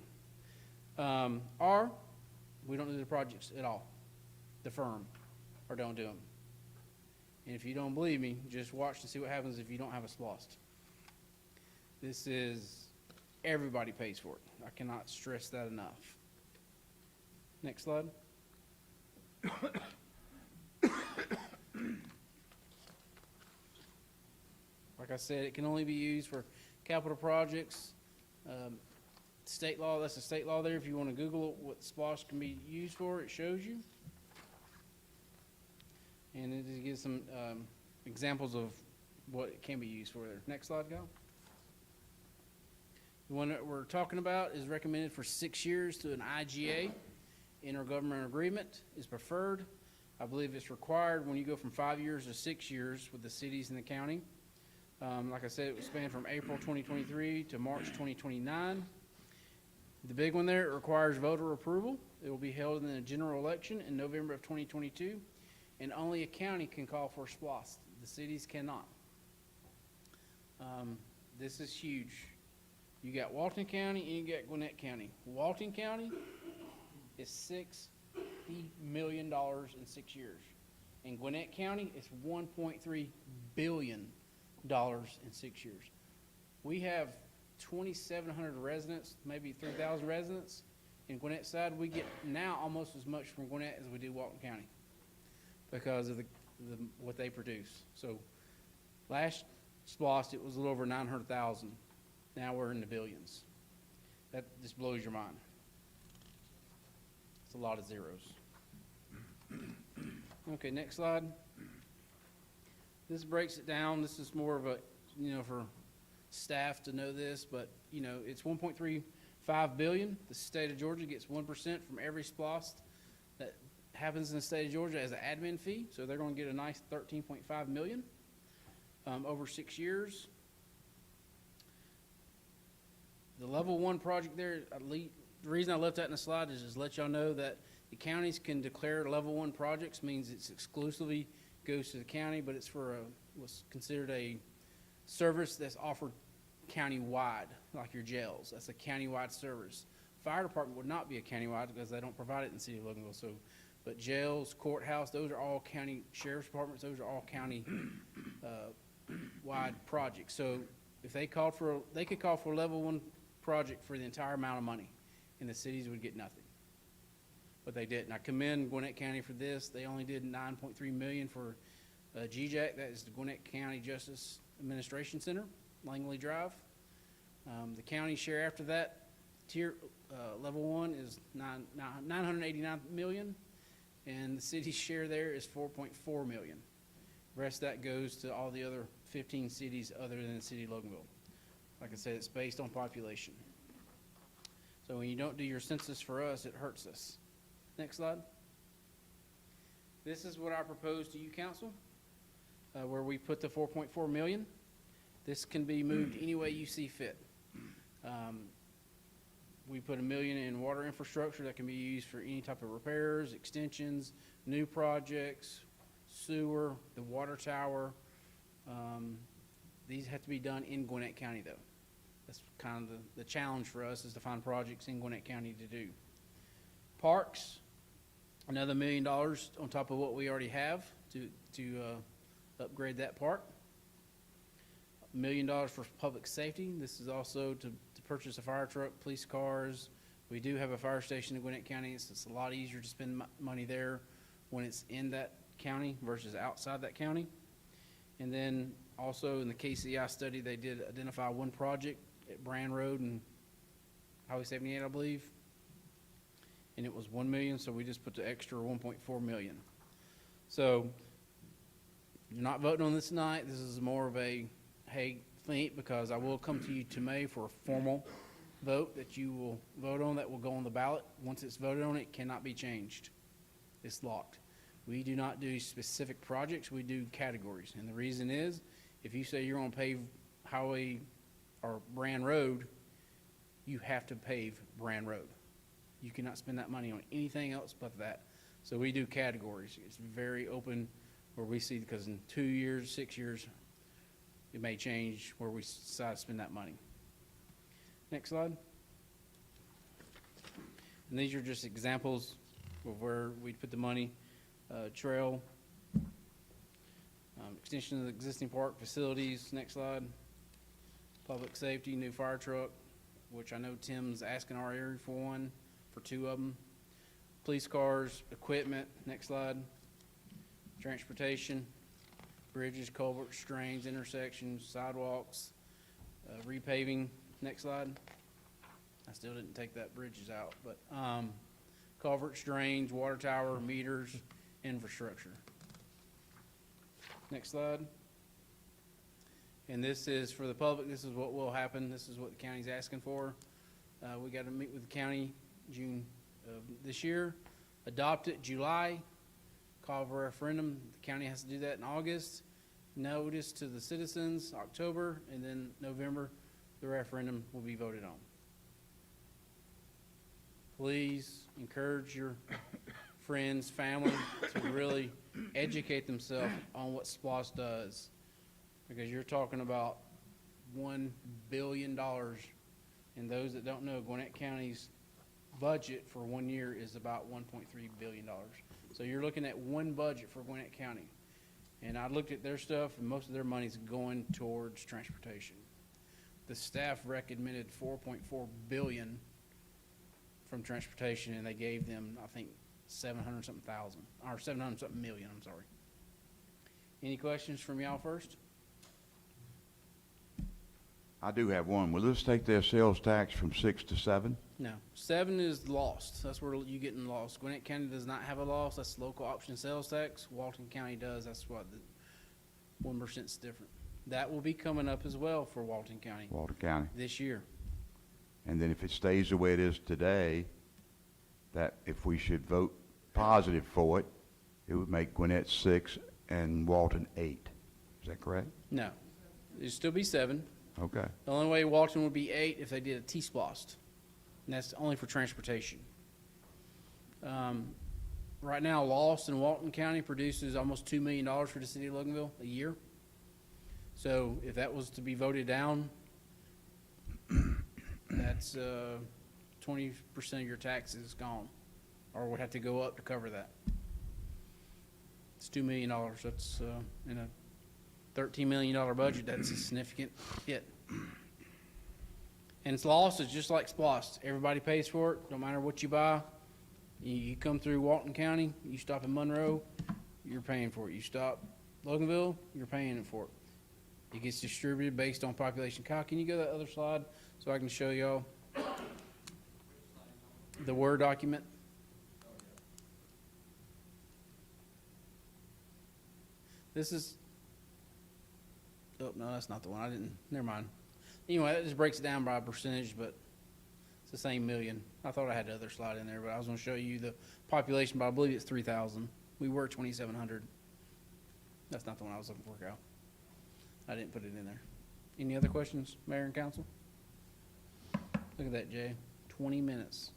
G: Or we don't do the projects at all, the firm, or don't do them. And if you don't believe me, just watch to see what happens if you don't have a SPLOST. This is, everybody pays for it. I cannot stress that enough. Next slide. Like I said, it can only be used for capital projects. State law, that's a state law there. If you want to Google what SPOS can be used for, it shows you. And it just gives some examples of what it can be used for there. Next slide, go. The one that we're talking about is recommended for 6 years to an IGA. Intergovernmental agreement is preferred. I believe it's required when you go from 5 years to 6 years with the cities and the county. Like I said, it was spanned from April 2023 to March 2029. The big one there, it requires voter approval. It will be held in a general election in November of 2022, and only a county can call for a SPOS. The cities cannot. This is huge. You got Walton County and you got Gwinnett County. Walton County is $60 million in 6 years. In Gwinnett County, it's $1.3 billion in 6 years. We have 2,700 residents, maybe 3,000 residents. In Gwinnett side, we get now almost as much from Gwinnett as we do Walton County because of what they produce. So last SPOS, it was a little over 900,000. Now we're in the billions. That just blows your mind. It's a lot of zeros. Okay, next slide. This breaks it down. This is more of a, for staff to know this, but, it's 1.35 billion. The state of Georgia gets 1% from every SPOS that happens in the state of Georgia as an admin fee. So they're going to get a nice 13.5 million over 6 years. The level 1 project there, the reason I left that in the slide is just let y'all know that the counties can declare level 1 projects, means it's exclusively goes to the county, but it's for what's considered a service that's offered county-wide, like your jails. That's a county-wide service. Fire department would not be a county-wide because they don't provide it in the city of Loganville. So, but jails, courthouse, those are all county sheriff's departments. Those are all county wide projects. So if they called for, they could call for a level 1 project for the entire amount of money, and the cities would get nothing. But they didn't. I commend Gwinnett County for this. They only did $9.3 million for GJAC. That is the Gwinnett County Justice Administration Center, Langley Drive. The county share after that, tier level 1 is $989 million, and the city's share there is $4.4 million. The rest of that goes to all the other 15 cities other than the city of Loganville. Like I said, it's based on population. So when you don't do your census for us, it hurts us. Next slide. This is what I propose to you, council, where we put the 4.4 million. This can be moved any way you see fit. We put $1 million in water infrastructure that can be used for any type of repairs, extensions, new projects, sewer, the water tower. These have to be done in Gwinnett County, though. That's kind of the challenge for us, is to find projects in Gwinnett County to do. Parks, another $1 million on top of what we already have to upgrade that park. $1 million for public safety. This is also to purchase a fire truck, police cars. We do have a fire station in Gwinnett County. It's a lot easier to spend money there when it's in that county versus outside that county. And then also in the KCI study, they did identify one project at Brand Road and Highway 78, I believe. And it was $1 million, so we just put the extra $1.4 million. So you're not voting on this tonight. This is more of a, hey, think, because I will come to you to May for a formal vote that you will vote on, that will go on the ballot. Once it's voted on, it cannot be changed. It's locked. We do not do specific projects, we do categories. And the reason is, if you say you're gonna pave Highway or Brand Road, you have to pave Brand Road. You cannot spend that money on anything else but that. So we do categories. It's very open where we see, because in 2 years, 6 years, it may change where we decide to spend that money. Next slide. And these are just examples of where we put the money. Trail, extension of the existing park facilities. Next slide. Public safety, new fire truck, which I know Tim's asking our area for one, for 2 of them. Police cars, equipment. Next slide. Transportation, bridges, culverts, drains, intersections, sidewalks, repaving, next slide. I still didn't take that bridges out, but, culverts, drains, water tower, meters, infrastructure. Next slide. And this is for the public, this is what will happen, this is what the county's asking for. We gotta meet with the county June of this year, adopt it July, call for a referendum, the county has to do that in August, notice to the citizens, October, and then November, the referendum will be voted on. Please encourage your friends, family to really educate themselves on what SPLOST does. Because you're talking about $1 billion. And those that don't know, Gwinnett County's budget for 1 year is about $1.3 billion. So you're looking at one budget for Gwinnett County. And I looked at their stuff, and most of their money's going towards transportation. The staff recommended $4.4 billion from transportation, and they gave them, I think, 700 something thousand, or 700 something million, I'm sorry. Any questions from y'all first?
A: I do have one. Will this take their sales tax from 6 to 7?
G: No. 7 is lost. That's where you getting lost. Gwinnett County does not have a loss. That's local option sales tax. Walton County does. That's what the 1% is different. That will be coming up as well for Walton County
A: Walton County.
G: this year.
A: And then if it stays the way it is today, that if we should vote positive for it, it would make Gwinnett 6 and Walton 8. Is that correct?
G: No. It'd still be 7.
A: Okay.
G: The only way Walton would be 8 if they did a T-SPLOST. And that's only for transportation. Right now, Lost in Walton County produces almost $2 million for the city of Loganville a year. So if that was to be voted down, that's 20% of your taxes gone, or would have to go up to cover that. It's $2 million. That's in a $13 million budget. That's a significant hit. And it's lost. It's just like SPLOST. Everybody pays for it, no matter what you buy. You come through Walton County, you stop in Monroe, you're paying for it. You stop Loganville, you're paying for it. It gets distributed based on population count. Can you go to that other slide so I can show y'all the Word document? This is, oh, no, that's not the one. I didn't, never mind. Anyway, that just breaks it down by a percentage, but it's the same million. I thought I had the other slide in there, but I was going to show you the population, but I believe it's 3,000. We were 2,700. That's not the one I was looking for, Cal. I didn't put it in there. Any other questions, Mayor and Council? Look at that, Jay. 20 minutes.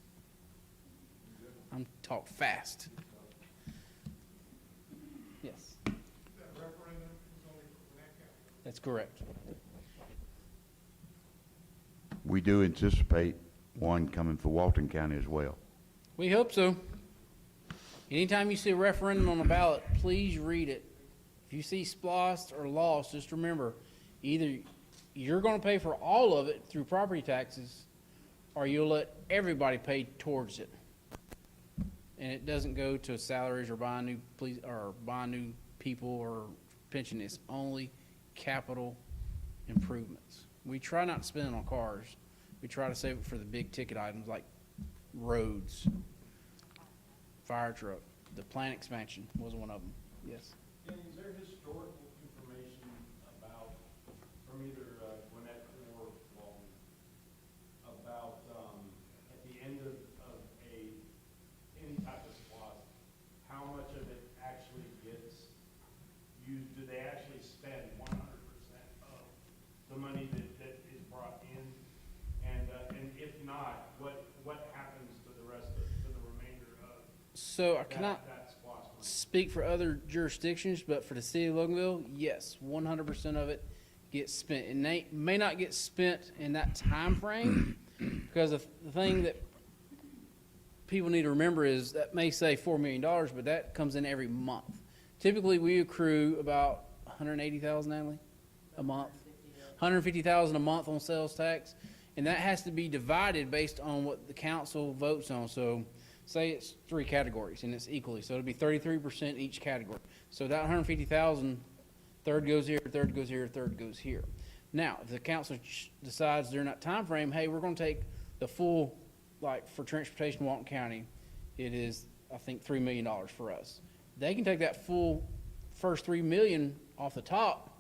G: I'm talk fast. Yes. That's correct.
A: We do anticipate one coming for Walton County as well.
G: We hope so. Anytime you see a referendum on the ballot, please read it. If you see SPLOST or LOST, just remember, either you're going to pay for all of it through property taxes, or you'll let everybody pay towards it. And it doesn't go to salaries or buying new police or buying new people or pension. It's only capital improvements. We try not to spend it on cars. We try to save it for the big ticket items like roads, fire truck. The plant expansion was one of them. Yes.
P: Is there historical information about, from either Gwinnett or Walton, about at the end of any type of SPLOST, how much of it actually gets used? Do they actually spend 100% of the money that is brought in? And if not, what happens to the rest of, to the remainder of
G: So I cannot
P: that SPLOST money?
G: speak for other jurisdictions, but for the city of Loganville, yes, 100% of it gets spent. And they may not get spent in that time frame because the thing that people need to remember is that may say $4 million, but that comes in every month. Typically, we accrue about $180,000 annually a month, $150,000 a month on sales tax, and that has to be divided based on what the council votes on. So say it's 3 categories and it's equally, so it'll be 33% each category. So that 150,000, third goes here, third goes here, third goes here. Now, if the council decides during that time frame, hey, we're gonna take the full, like, for transportation, Walton County, it is, I think, $3 million for us. They can take that full first $3 million off the top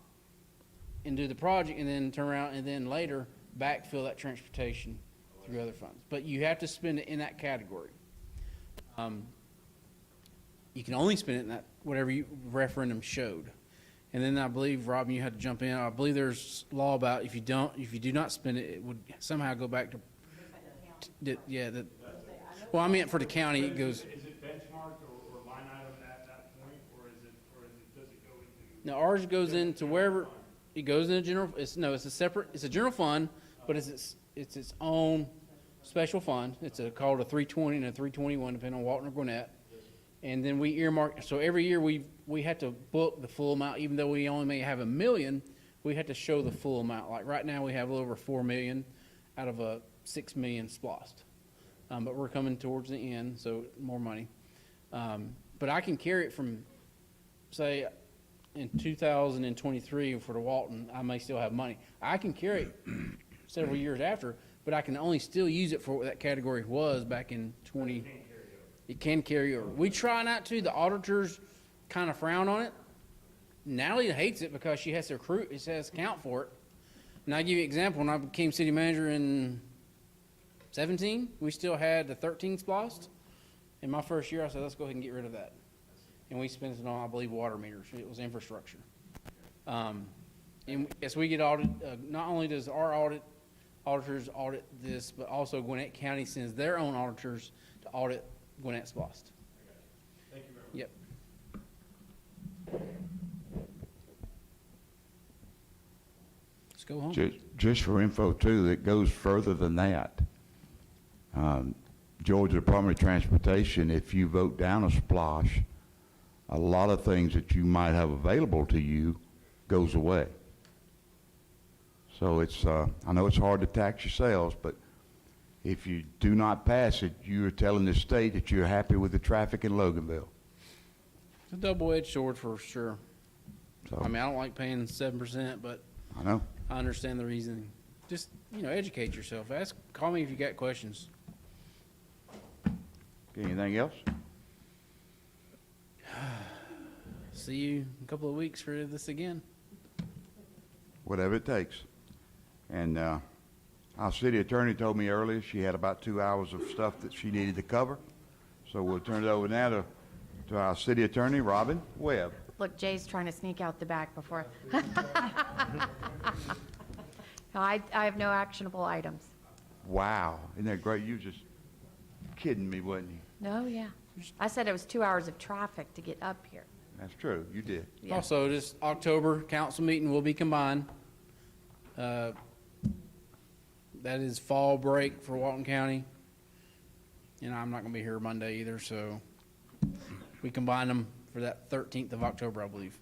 G: and do the project, and then turn around and then later backfill that transportation through other funds. But you have to spend it in that category. You can only spend it in that, whatever you referendum showed. And then I believe, Robin, you had to jump in. I believe there's law about if you do not spend it, it would somehow go back to, well, I meant for the county, it goes.
P: Is it benchmarked or line item at that point, or does it go into?
G: Now, ours goes into wherever, it goes in a general, it's a general fund, but it's its own special fund. It's called a 320 and a 321, depending on Walton or Gwinnett. And then we earmark, so every year we have to book the full amount, even though we only may have $1 million, we have to show the full amount. Like right now, we have a little over $4 million out of a $6 million splost. But we're coming towards the end, so more money. But I can carry it from, say, in 2023 for the Walton, I may still have money. I can carry it several years after, but I can only still use it for what that category was back in 20. It can carry over. We try not to. The auditors kind of frown on it. Natalie hates it because she has to accrue, it says count for it. And I give you an example. When I became city manager in 17, we still had the 13 splost. In my first year, I said, let's go ahead and get rid of that. And we spent it on, I believe, water meters. It was infrastructure. And as we get audited, not only does our auditors audit this, but also Gwinnett County sends their own auditors to audit Gwinnett splost.
P: Thank you very much.
G: Yep. Let's go home.
A: Just for info too, that goes further than that. Georgia Department of Transportation, if you vote down a splosh, a lot of things that you might have available to you goes away. So it's, I know it's hard to tax your sales, but if you do not pass it, you're telling the state that you're happy with the traffic in Loganville.
G: It's a double-edged sword for sure.
A: So,
G: I mean, I don't like paying 7%, but
A: I know.
G: I understand the reasoning. Just, educate yourself. Call me if you got questions.
A: Okay, anything else?
G: See you in a couple of weeks for this again.
A: Whatever it takes. And our city attorney told me earlier she had about 2 hours of stuff that she needed to cover. So we'll turn it over now to our city attorney, Robin Webb.
E: Look, Jay's trying to sneak out the back before. No, I have no actionable items.
A: Wow, isn't that great? You just kidding me, wasn't you?
E: No, yeah. I said it was 2 hours of traffic to get up here.
A: That's true, you did.
E: Yeah.
G: Also, this October council meeting will be combined. That is fall break for Walton County. And I'm not going to be here Monday either, so we combine them for that 13th of October, I believe.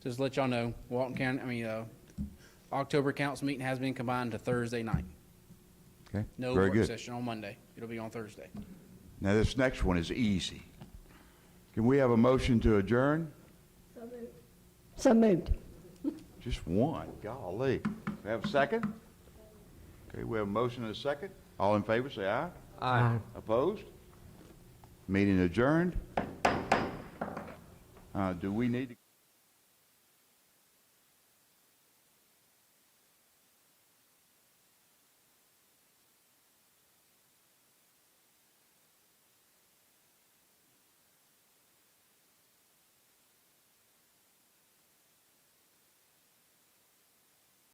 G: Just to let y'all know, October council meeting has been combined to Thursday night.
A: Okay,
G: No
A: very
G: work
A: good.
G: session on Monday. It'll be on Thursday.
A: Now, this next one is easy. Can we have a motion to adjourn?
D: So moved.
A: Just one, golly. We have a second? Okay, we have a motion and a second. All in favor, say aye.
H: Aye.
A: Opposed? Meeting adjourned. Do we need to?